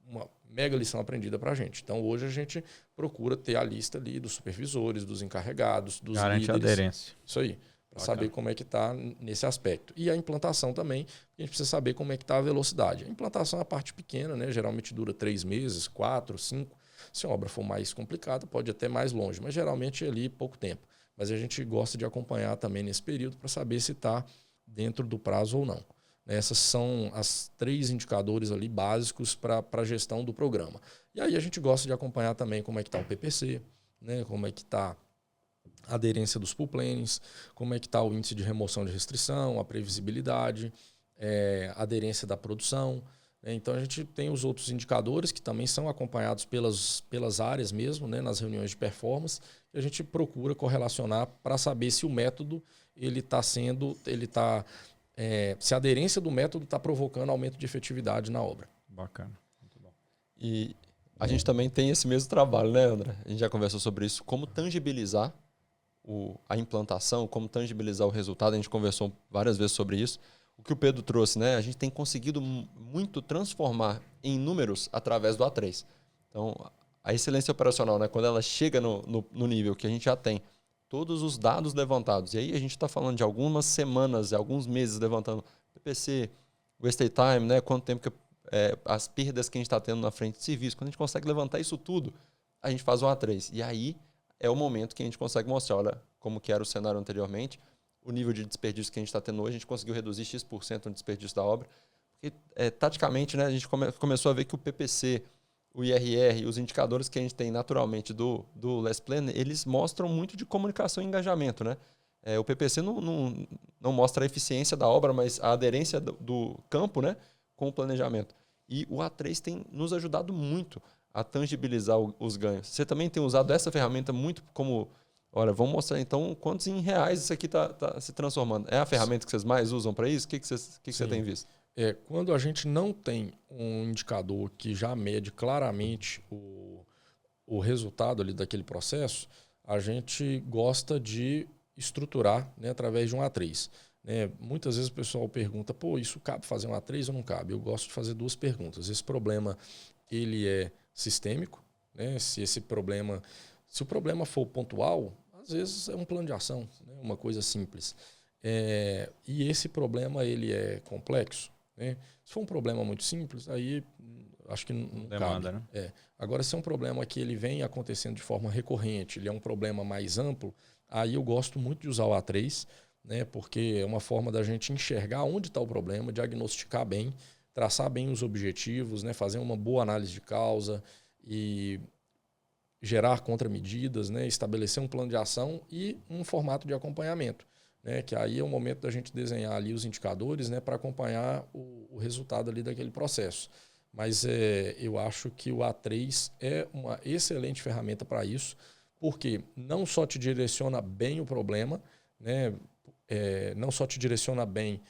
uma mega lição aprendida para a gente. Então, hoje a gente procura ter a lista ali dos supervisores, dos encarregados, dos Garante líderes. a aderência. Isso aí, para saber como é que está nesse aspecto. E a implantação também, a gente precisa saber como é que está a velocidade. A implantação é a parte pequena, né? Geralmente dura 3 meses, 4, 5. Se a obra for mais complicada, pode até mais longe, mas geralmente é ali pouco tempo. Mas a gente gosta de acompanhar também nesse período para saber se está dentro do prazo ou não. Essas são as 3 indicadores ali básicos para a gestão do programa. E aí a gente gosta de acompanhar também como é que está o PPC, né? Como é que está a aderência dos pool plannings, como é que está o índice de remoção de restrição, a previsibilidade, a aderência da produção. Então a gente tem os outros indicadores que também são acompanhados pelas áreas mesmo, né? Nas reuniões de performance, e a gente procura correlacionar para saber se o método se a aderência do método está provocando aumento de efetividade na obra. Bacana. Muito bom. E a gente também tem esse mesmo trabalho, né, André? A gente já conversou sobre isso, como tangibilizar a implantação, como tangibilizar o resultado. A gente conversou várias vezes sobre isso. O que o Pedro trouxe, né? A gente tem conseguido muito transformar em números através do A3. Então, a excelência operacional, né? Quando ela chega no nível que a gente já tem todos os dados levantados, e aí a gente está falando de algumas semanas, alguns meses levantando PPC, wasted time, né? Quanto tempo as perdas que a gente está tendo na frente de serviço. Quando a gente consegue levantar isso tudo, a gente faz um A3. E aí é o momento que a gente consegue mostrar, olha, como que era o cenário anteriormente, o nível de desperdício que a gente está tendo hoje, a gente conseguiu reduzir X% no desperdício da obra. Porque, taticamente, né, a gente começou a ver que o PPC, o IRR, os indicadores que a gente tem naturalmente do Last Plan, eles mostram muito de comunicação e engajamento, né? O PPC não mostra a eficiência da obra, mas a aderência do campo, né, com o planejamento. E o A3 tem nos ajudado muito a tangibilizar os ganhos. Você também tem usado essa ferramenta muito como... Olha, vamos mostrar então quantos em reais isso aqui está se transformando. É a ferramenta que vocês mais usam para isso? O que você tem visto? Quando a gente não tem um indicador que já mede claramente o resultado ali daquele processo, a gente gosta de estruturar, né, através de um A3. Muitas vezes o pessoal pergunta, isso cabe fazer um A3 ou não cabe? Eu gosto de fazer 2 perguntas. Esse problema ele é sistêmico, né? Se o problema for pontual, às vezes é um plano de ação, né? Uma coisa simples. E esse problema ele é complexo, né? Se for um problema muito simples, aí acho que não demanda, cabe. Né? Agora, se é um problema que ele vem acontecendo de forma recorrente, ele é um problema mais amplo, aí eu gosto muito de usar o A3, né? Porque é uma forma da gente enxergar onde está o problema, diagnosticar bem, traçar bem os objetivos, né? Fazer uma boa análise de causa e gerar contramedidas, né, estabelecer um plano de ação e um formato de acompanhamento, né, que aí é o momento da gente desenhar ali os indicadores, né, para acompanhar o resultado ali daquele processo. Mas eu acho que o A3 é uma excelente ferramenta para isso, porque não só te direciona bem o problema, né, não só te direciona bem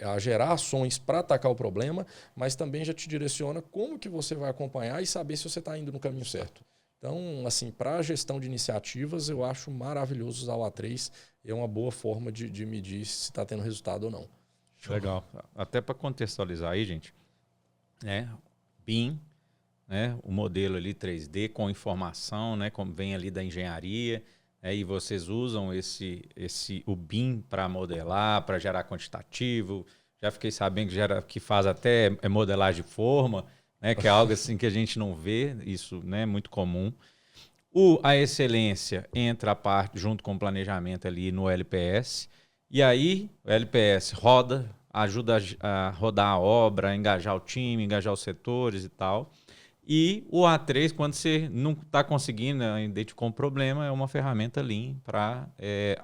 a gerar ações para atacar o problema, mas também já te direciona como que você vai acompanhar e saber se você está indo no caminho certo. Então, assim, para a gestão de iniciativas, eu acho maravilhoso usar o A3. É uma boa forma de medir se está tendo resultado ou não. Legal. Até para contextualizar aí, gente, né? BIM, né? O modelo ali 3D com informação, né? Como vem ali da engenharia, né? E vocês usam o BIM para modelar, para gerar quantitativo. Já fiquei sabendo que faz até modelagem de forma, né? Que é algo assim que a gente não vê, isso, né? Muito comum. A excelência entra a parte junto com o planejamento ali no LPS. E aí o LPS ajuda a rodar a obra, a engajar o time, engajar os setores e tal. E o A3, quando você não está conseguindo identificar um problema, é uma ferramenta Lean para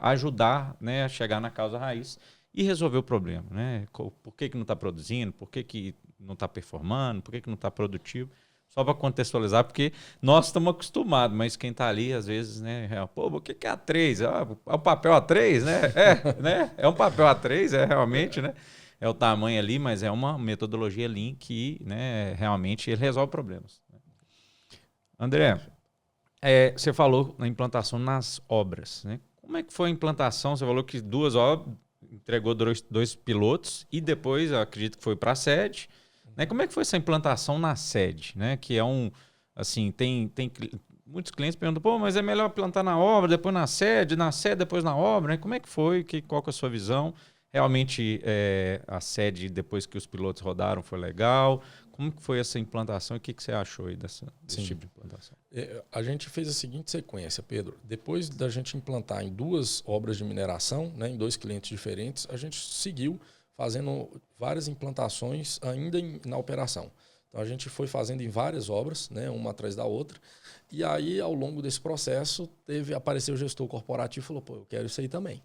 ajudar, né, a chegar na causa raiz e resolver o problema. Né? Por que não está produzindo? Por que não está performando? Por que não está produtivo? Só para contextualizar, porque nós estamos acostumados, mas quem está ali, às vezes, né? Pô, o que é A3? É o papel A3, né? Né? É um papel A3, realmente, né? É o tamanho ali, mas é uma metodologia Lean que, né, realmente ele resolve problemas. André, você falou na implantação nas obras, né? Como é que foi a implantação? Você falou que 2 obras, entregou 2 pilotos e depois, eu acredito que foi para a sede. Né? Como é que foi essa implantação na sede? Né? Que é assim, tem muitos clientes perguntam, pô, mas é melhor plantar na obra, depois na sede, depois na obra, né? Como é que foi? Qual que é a sua visão? Realmente a sede, depois que os pilotos rodaram, foi legal? Como que foi essa implantação e o que você achou aí desse tipo de implantação? A gente fez a seguinte sequência, Pedro. Depois da gente implantar em 2 obras de mineração, né, em 2 clientes diferentes, a gente seguiu fazendo várias implantações ainda na operação. Então a gente foi fazendo em várias obras, né, uma atrás da outra. E aí, ao longo desse processo, apareceu o gestor corporativo e falou, pô, eu quero isso aí também.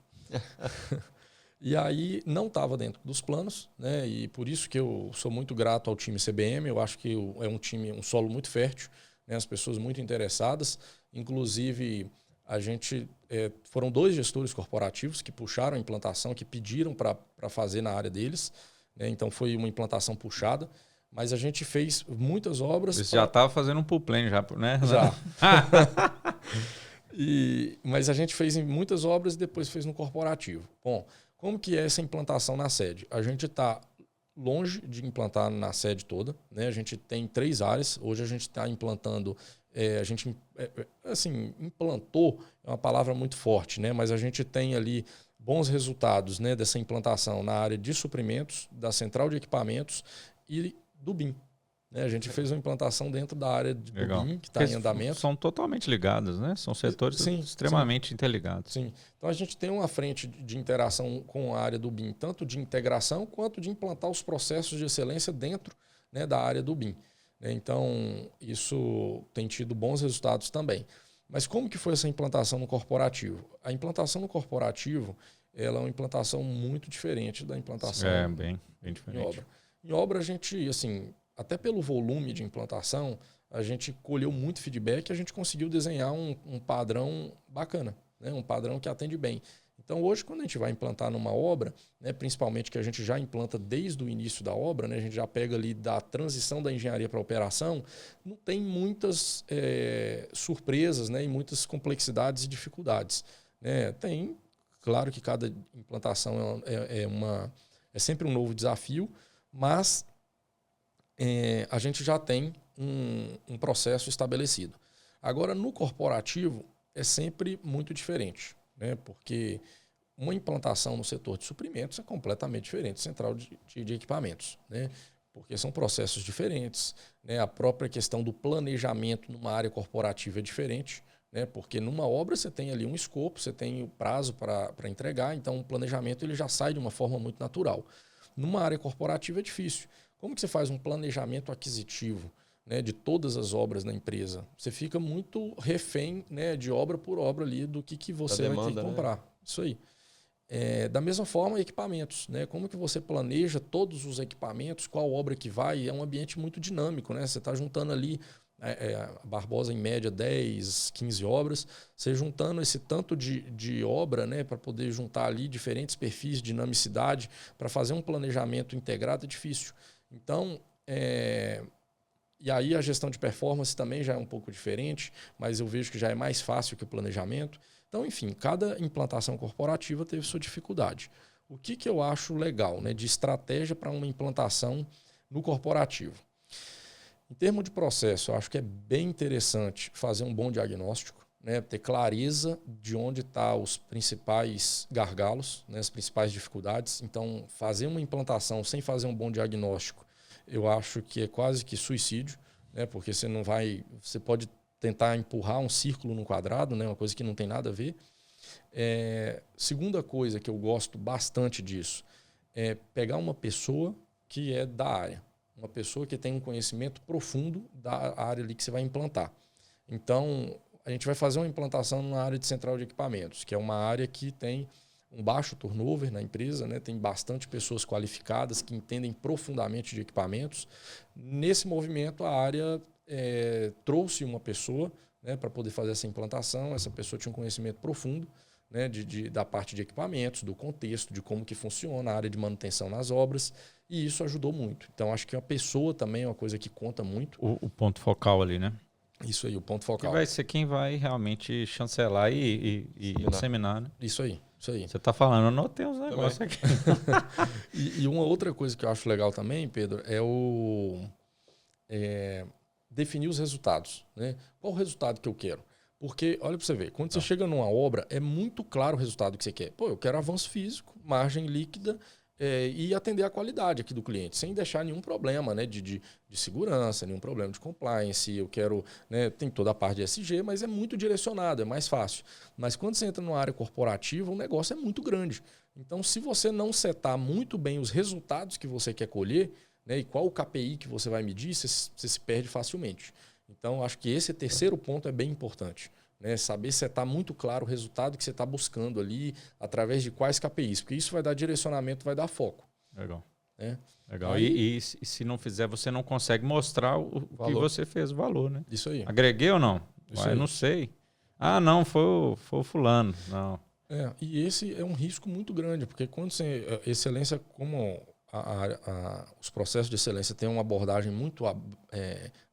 E aí não estava dentro dos planos, né? E por isso que eu sou muito grato ao time CBM. Eu acho que é um solo muito fértil, né? As pessoas muito interessadas. Inclusive, foram 2 gestores corporativos que puxaram a implantação, que pediram para fazer na área deles, né? Então foi uma implantação puxada. Mas a gente fez muitas obras. Você já estava fazendo um pull plan, já, né? Já. Mas a gente fez em muitas obras e depois fez no corporativo. Bom, como que é essa implantação na sede? A gente está longe de implantar na sede toda, né? A gente tem 3 áreas. Hoje a gente está implantando, implantou é uma palavra muito forte, né? Mas a gente tem ali bons resultados, né, dessa implantação na área de suprimentos, da central de equipamentos e do BIM. A gente fez uma implantação dentro da área do BIM, que está em andamento. São totalmente ligados, né? São setores extremamente interligados. Sim. Então a gente tem uma frente de interação com a área do BIM, tanto de integração quanto de implantar os processos de excelência dentro, né, da área do BIM. Então isso tem tido bons resultados também. Mas como que foi essa implantação no corporativo? A implantação no corporativo ela é uma implantação muito diferente da implantação bem diferente. Em obra. Em obra a gente, assim, até pelo volume de implantação, a gente colheu muito feedback e a gente conseguiu desenhar um padrão bacana, né? Um padrão que atende bem. Então, hoje, quando a gente vai implantar numa obra, né, principalmente que a gente já implanta desde o início da obra, né, a gente já pega ali da transição da engenharia para a operação, não tem muitas surpresas, né, e muitas complexidades e dificuldades. Né? Tem, claro que cada implantação é sempre um novo desafio, mas a gente já tem um processo estabelecido. Agora, no corporativo, é sempre muito diferente, né? Porque uma implantação no setor de suprimentos é completamente diferente, central de equipamentos, né? Porque são processos diferentes, né? A própria questão do planejamento numa área corporativa é diferente, né? Porque numa obra você tem ali um escopo, você tem o prazo para entregar, então o planejamento ele já sai de uma forma muito natural. Numa área corporativa é difícil. Como que você faz um planejamento aquisitivo, né, de todas as obras na empresa. Você fica muito refém, né, de obra por obra ali do que você vai ter que comprar. Né? Isso aí. Da mesma forma, equipamentos. Né? Como que você planeja todos os equipamentos, qual obra que vai? É um ambiente muito dinâmico. Né? Você está juntando ali, a Barbosa em média 10, 15 obras, você juntando esse tanto de obra, né, para poder juntar ali diferentes perfis, dinamicidade, para fazer um planejamento integrado é difícil. Então, e aí a gestão de performance também já é um pouco diferente, mas eu vejo que já é mais fácil que o planejamento. Então, enfim, cada implantação corporativa teve sua dificuldade. O que eu acho legal, né, de estratégia para uma implantação no corporativo? Em termos de processo, eu acho que é bem interessante fazer um bom diagnóstico, né, ter clareza de onde estão os principais gargalos, né, as principais dificuldades. Então, fazer uma implantação sem fazer um bom diagnóstico, eu acho que é quase que suicídio, né? Porque você pode tentar empurrar um círculo no quadrado, né? Uma coisa que não tem nada a ver. Segunda coisa que eu gosto bastante disso é pegar uma pessoa que é da área, uma pessoa que tem um conhecimento profundo da área ali que você vai implantar. Então, a gente vai fazer uma implantação na área de central de equipamentos, que é uma área que tem um baixo turnover na empresa, né? Tem bastante pessoas qualificadas que entendem profundamente de equipamentos. Nesse movimento, a área trouxe uma pessoa, né, para poder fazer essa implantação. Essa pessoa tinha um conhecimento profundo, né, da parte de equipamentos, do contexto, de como que funciona a área de manutenção nas obras, e isso ajudou muito. Então, acho que a pessoa também é uma coisa que conta muito. O ponto focal ali, né? Isso aí, o ponto focal. Que vai ser quem vai realmente chancelar e disseminar, né? Isso aí. Você está falando, eu anotei uns negócios aqui. E uma outra coisa que eu acho legal também, Pedro, definir os resultados. Né? Qual o resultado que eu quero? Porque, olha para você ver, quando você chega numa obra, é muito claro o resultado que você quer. Eu quero avanço físico, margem líquida e atender a qualidade aqui do cliente, sem deixar nenhum problema, né, de segurança, nenhum problema de compliance. Eu quero, né, tem toda a parte de SG, mas é muito direcionado, é mais fácil. Mas quando você entra numa área corporativa, o negócio é muito grande. Então, se você não setar muito bem os resultados que você quer colher, né, e qual o KPI que você vai medir, você se perde facilmente. Então, acho que esse terceiro ponto é bem importante. Né? Saber setar muito claro o resultado que você está buscando ali, através de quais KPIs, porque isso vai dar direcionamento, vai dar foco. Legal. Né? Legal. Aí, e se não fizer, você não consegue mostrar o que você fez, o valor, né? Isso aí. Agreguei ou não? Eu não sei. Ah, não, foi o fulano. Não. E esse é um risco muito grande, porque quando você... Excelência, como os processos de excelência têm uma abordagem muito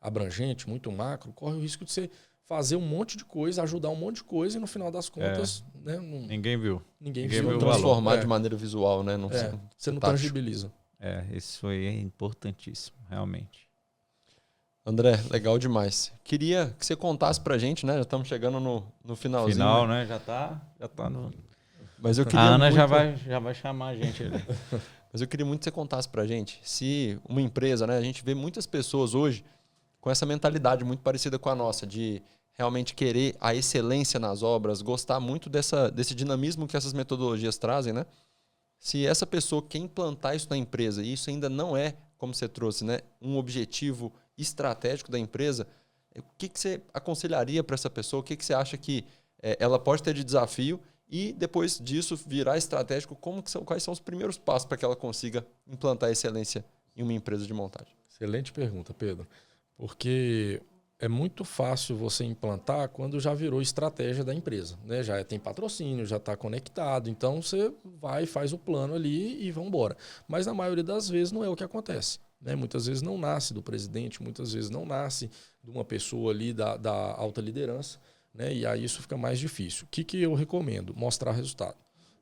abrangente, muito macro, corre o risco de você fazer um monte de coisa, ajudar um monte de coisa e no final das contas... Né, ninguém viu. Ninguém viu. Transformar de maneira visual, né? Você não tangibiliza. Isso aí é importantíssimo, realmente. André, legal demais. Queria que você contasse pra gente, né? Já estamos chegando no finalzinho. Final, né? Já tá no... Mas eu queria a Ana já vai chamar a gente ali. Mas eu queria muito que você contasse pra gente se uma empresa, né? A gente vê muitas pessoas hoje com essa mentalidade muito parecida com a nossa, de realmente querer a excelência nas obras, gostar muito desse dinamismo que essas metodologias trazem, né? Se essa pessoa quer implantar isso na empresa e isso ainda não é, como você trouxe, né, um objetivo estratégico da empresa, o que você aconselharia para essa pessoa? O que você acha que ela pode ter de desafio? E depois disso virar estratégico, quais são os primeiros passos para que ela consiga implantar a excelência em uma empresa de montagem? Excelente pergunta, Pedro. Porque é muito fácil você implantar quando já virou estratégia da empresa. Né? Já tem patrocínio, já está conectado. Então você vai, faz o plano ali e vamos embora. Mas na maioria das vezes não é o que acontece. Né? Muitas vezes não nasce do presidente, muitas vezes não nasce de uma pessoa ali da alta liderança. Né? E aí isso fica mais difícil. O que eu recomendo? Mostrar resultado.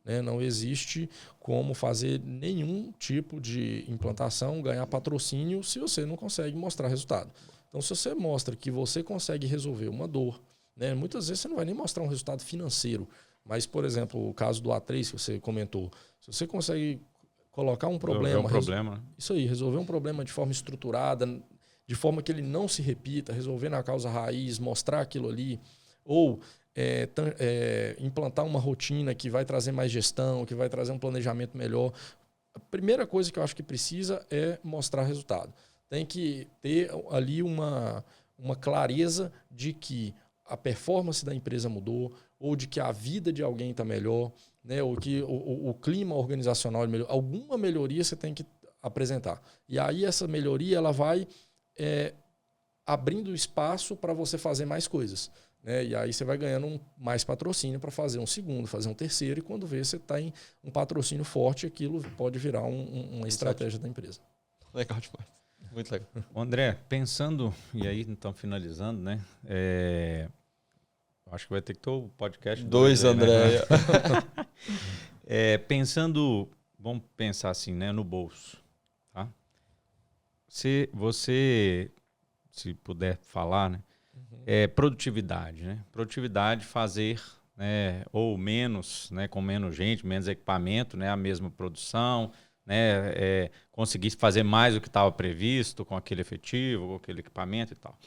Né? Não existe como fazer nenhum tipo de implantação, ganhar patrocínio, se você não consegue mostrar resultado. Então, se você mostra que você consegue resolver uma dor, né? Muitas vezes você não vai nem mostrar um resultado financeiro, mas, por exemplo, o caso do A3 que você comentou, se você consegue colocar um problema... Isso aí, resolver um problema de forma estruturada, de forma que ele não se repita, resolver na causa raiz, mostrar aquilo ali, ou implantar uma rotina que vai trazer mais gestão, que vai trazer um planejamento melhor. A primeira coisa que eu acho que precisa é mostrar resultado. tem que ter ali uma clareza de que a performance da empresa mudou, ou de que a vida de alguém está melhor, né? Ou que o clima organizacional é melhor. Alguma melhoria você tem que apresentar. E aí essa melhoria ela vai abrindo espaço para você fazer mais coisas. Né? E aí você vai ganhando mais patrocínio para fazer um segundo, fazer um terceiro, e quando vê você está em um patrocínio forte, aquilo pode virar uma estratégia da empresa. Legal demais. Muito legal. André, pensando, e aí então finalizando, né? Acho que vai ter que ter o podcast 2, aí, André. Né? Pensando, vamos pensar assim, né? No bolso. Tá? Se você, se puder falar, né? Produtividade, né? Produtividade, fazer, né? Ou menos, né? Com menos gente, menos equipamento, né? A mesma produção, né? Conseguir fazer mais do que estava previsto com aquele efetivo, com aquele equipamento e tal.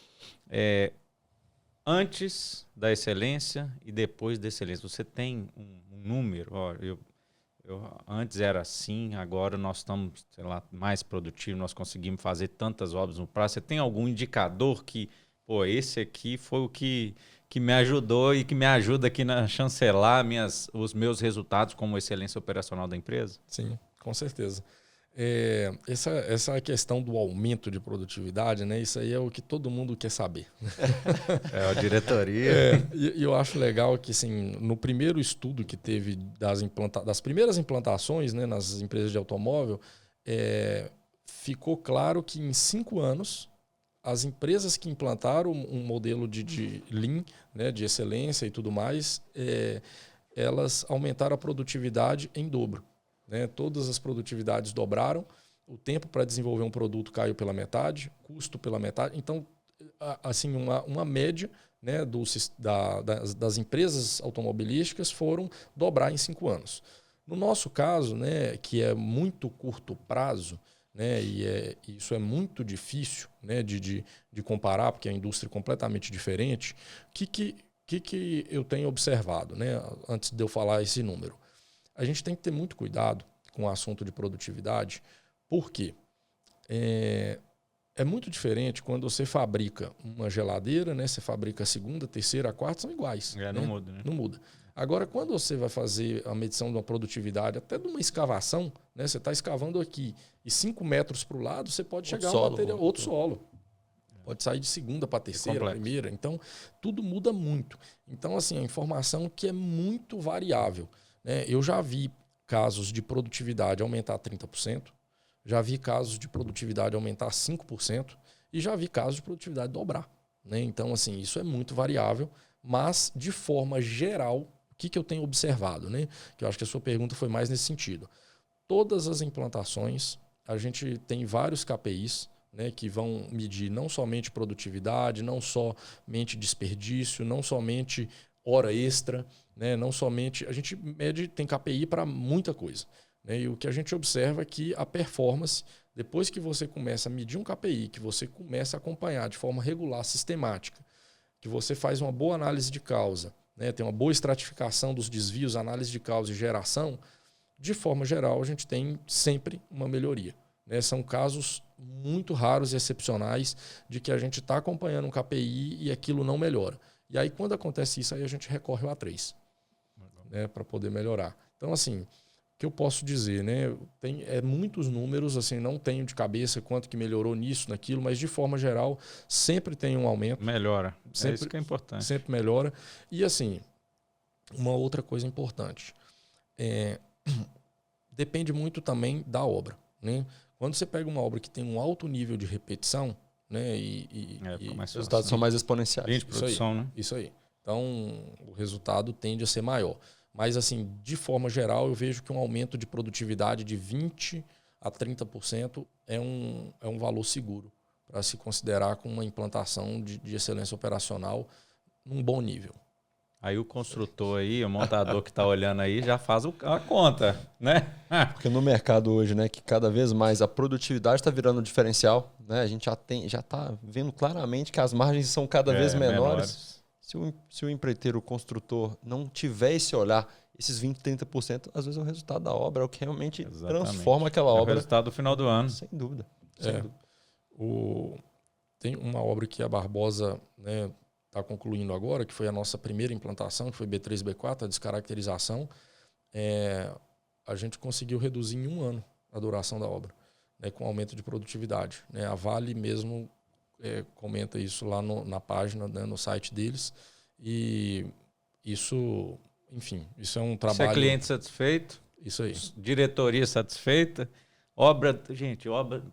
Antes da excelência e depois da excelência. Você tem um número? Ó, eu antes era assim, agora nós estamos, sei lá, mais produtivos, nós conseguimos fazer tantas obras no prazo. Você tem algum indicador que, pô, esse aqui foi o que me ajudou e que me ajuda aqui a chancelar os meus resultados como excelência operacional da empresa? Sim, com certeza. Essa questão do aumento de produtividade, né? Isso aí é o que todo mundo quer saber. A diretoria. E eu acho legal que, assim, no primeiro estudo que teve das primeiras implantações, né, nas empresas de automóvel, ficou claro que em 5 anos as empresas que implantaram um modelo de Lean, né, de excelência e tudo mais, elas aumentaram a produtividade em dobro. Né? Todas as produtividades dobraram, o tempo para desenvolver um produto caiu pela metade, custo pela metade. Então, assim, uma média, né, das empresas automobilísticas foram dobrar em 5 anos. No nosso caso, né, que é muito curto prazo, né, e isso é muito difícil, né, de comparar, porque a indústria é completamente diferente, o que eu tenho observado, né, antes de eu falar esse número? A gente tem que ter muito cuidado com o assunto de produtividade, porque é muito diferente quando você fabrica uma geladeira, né? Você fabrica a segunda, a terceira, a quarta, são iguais. Não muda, né? Não muda. Agora, quando você vai fazer a medição de uma produtividade, até de uma escavação, né? Você está escavando aqui e 5 metros para o lado, você pode chegar a outro solo. Pode sair de segunda para terceira, primeira. Então, tudo muda muito. Então, assim, a informação que é muito variável. Né? Eu já vi casos de produtividade aumentar 30%, já vi casos de produtividade aumentar 5% e já vi casos de produtividade dobrar. Né? Então, assim, isso é muito variável, mas, de forma geral, o que eu tenho observado? Né? Que eu acho que a sua pergunta foi mais nesse sentido. Todas as implantações, a gente tem vários KPIs, né, que vão medir não somente produtividade, não somente desperdício, não somente hora extra, né, não somente... A gente tem KPI para muita coisa. Né, e o que a gente observa é que a performance, depois que você começa a medir um KPI, que você começa a acompanhar de forma regular, sistemática, que você faz uma boa análise de causa, né, tem uma boa estratificação dos desvios, análise de causa e geração, de forma geral, a gente tem sempre uma melhoria. Né? São casos muito raros e excepcionais de que a gente está acompanhando um KPI e aquilo não melhora. E aí, quando acontece isso, aí a gente recorre ao A3, né, para poder melhorar. Então, assim, o que eu posso dizer, né? Tem muitos números, assim, não tenho de cabeça quanto que melhorou nisso, naquilo, mas de forma geral, sempre tem um aumento. Melhora. Sempre, isso que é importante. Sempre melhora. E, assim, uma outra coisa importante. Depende muito também da obra. Né? Quando você pega uma obra que tem um alto nível de repetição, né, os resultados são mais exponenciais. De produção, né? Isso aí. Então, o resultado tende a ser maior. Mas, assim, de forma geral, eu vejo que um aumento de produtividade de 20% a 30% é um valor seguro para se considerar com uma implantação de excelência operacional num bom nível. Aí o construtor aí, o montador que está olhando aí, já faz a conta, né? Porque no mercado hoje, né, que cada vez mais a produtividade está virando um diferencial, né? A gente já está vendo claramente que as margens são cada vez menores. Se o empreiteiro, o construtor, não tiver esse olhar, esses 20%, 30%, às vezes é o resultado da obra, é o que realmente transforma aquela obra. É o resultado do final do ano. Sem dúvida. Tem uma obra que a Barbosa, né, está concluindo agora, que foi a nossa primeira implantação, que foi B3 e B4, a descaracterização. A gente conseguiu reduzir em 1 ano a duração da obra, né, com aumento de produtividade, né? A Vale mesmo comenta isso lá na página, né, no site deles. E isso, enfim, isso é um trabalho... Isso é cliente satisfeito? Isso aí. Diretoria satisfeita? Obra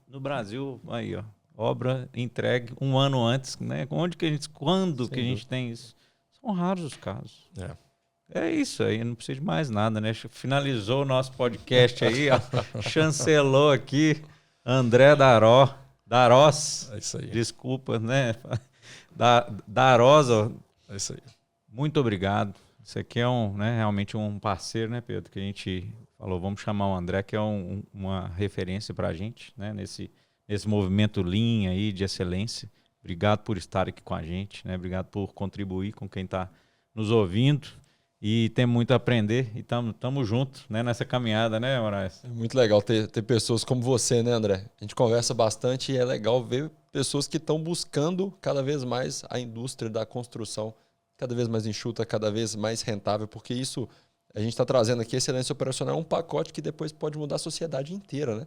no Brasil, aí, ó. Obra entregue 1 ano antes, né? Quando que a gente tem isso? São raros os casos. É isso aí, não precisa de mais nada, né? Finalizou o nosso podcast aí, ó. Chancelou aqui, André Darós. É isso aí. Desculpa, né? Darós, ó. É isso aí. Muito obrigado. Isso aqui é realmente um parceiro, né, Pedro? Que a gente falou, vamos chamar o André, que é uma referência para a gente, né? Nesse movimento Lean aí de excelência. Obrigado por estar aqui com a gente, né? Obrigado por contribuir com quem está nos ouvindo. E tem muito a aprender e estamos juntos, né, nessa caminhada, né, Moraes? É muito legal ter pessoas como você, né, André? A gente conversa bastante e é legal ver pessoas que estão buscando cada vez mais a indústria da construção cada vez mais enxuta, cada vez mais rentável, porque isso a gente está trazendo aqui, excelência operacional é um pacote que depois pode mudar a sociedade inteira, né?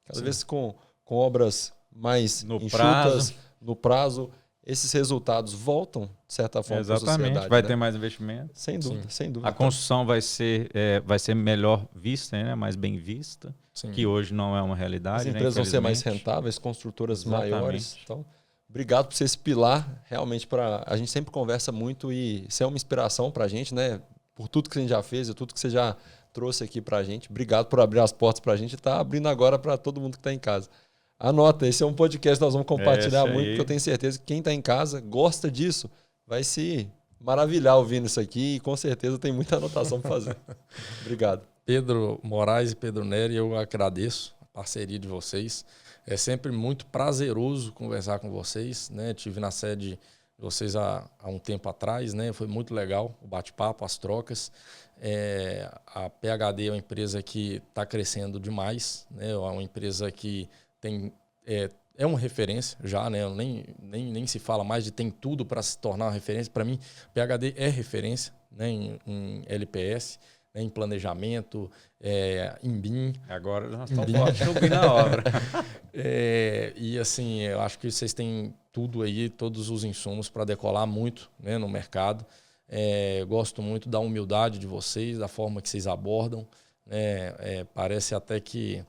Cada vez com obras mais enxutas, no prazo, esses resultados voltam, de certa forma, para a sociedade. Exatamente, vai ter mais investimento. Sem dúvida, sem dúvida. A construção vai ser melhor vista, né? Mais bem vista, que hoje não é uma realidade. As empresas vão ser mais rentáveis, construtoras maiores. Então, obrigado por ser esse pilar, realmente, a gente sempre conversa muito e isso é uma inspiração para a gente, né? Por tudo que a gente já fez e tudo que você já trouxe aqui para a gente. Obrigado por abrir as portas para a gente e está abrindo agora para todo mundo que está em casa. Anota, esse é um podcast que nós vamos compartilhar muito, porque eu tenho certeza que quem está em casa gosta disso, vai se maravilhar ouvindo isso aqui e com certeza tem muita anotação para fazer. Obrigado. Pedro Moraes e Pedro Nery, eu agradeço a parceria de vocês. É sempre muito prazeroso conversar com vocês, né? Tive na sede de vocês há um tempo atrás, né? Foi muito legal o bate-papo, as trocas. A PHD é uma empresa que está crescendo demais, né? É uma empresa que é uma referência já, né? Nem se fala mais de tem tudo para se tornar uma referência. Para mim, PHD é referência, né? em LPS, né? Em planejamento, em BIM. Agora nós estamos fortes no BIM na obra. E assim, eu acho que vocês têm tudo aí, todos os insumos para decolar muito, né? No mercado. Gosto muito da humildade de vocês, da forma que vocês abordam. Parece até que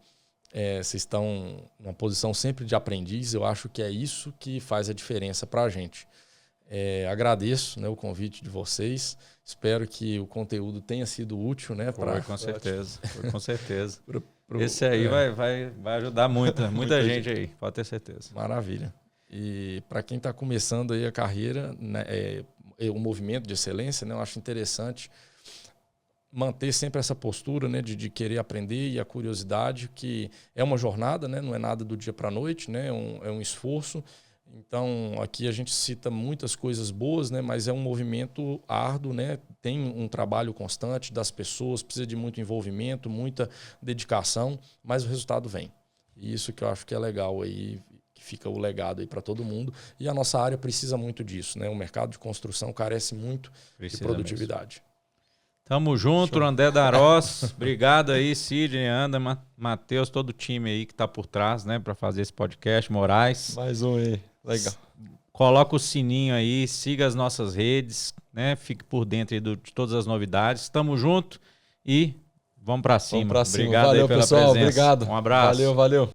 vocês estão numa posição sempre de aprendiz. Eu acho que é isso que faz a diferença para a gente. Agradeço, né, o convite de vocês. Espero que o conteúdo tenha sido útil, né? Foi, com certeza. Foi, com certeza. Esse aí vai ajudar muita gente aí, pode ter certeza. Maravilha. E para quem está começando aí a carreira, né, o movimento de excelência, né, eu acho interessante manter sempre essa postura, né, de querer aprender e a curiosidade, que é uma jornada, né, não é nada do dia para a noite, né, é um esforço. Então, aqui a gente cita muitas coisas boas, né, mas é um movimento árduo, né, tem um trabalho constante das pessoas, precisa de muito envolvimento, muita dedicação, mas o resultado vem. E isso que eu acho que é legal aí, que fica o legado aí para todo mundo. E a nossa área precisa muito disso, né, o mercado de construção carece muito de produtividade. Mesmo. Tamo junto, show. André Darós. Obrigado aí, Sidney, Anda, Matheus, todo o time aí que tá por trás, né, para fazer esse podcast. Moraes. Mais um aí, legal. Coloca o sininho aí, siga as nossas redes, né, fique por dentro aí de todas as novidades. Tamo junto e vamos para cima. Vamos pra cima. Obrigado valeu, aí pela pessoal, presença. Obrigado. Um abraço. Valeu.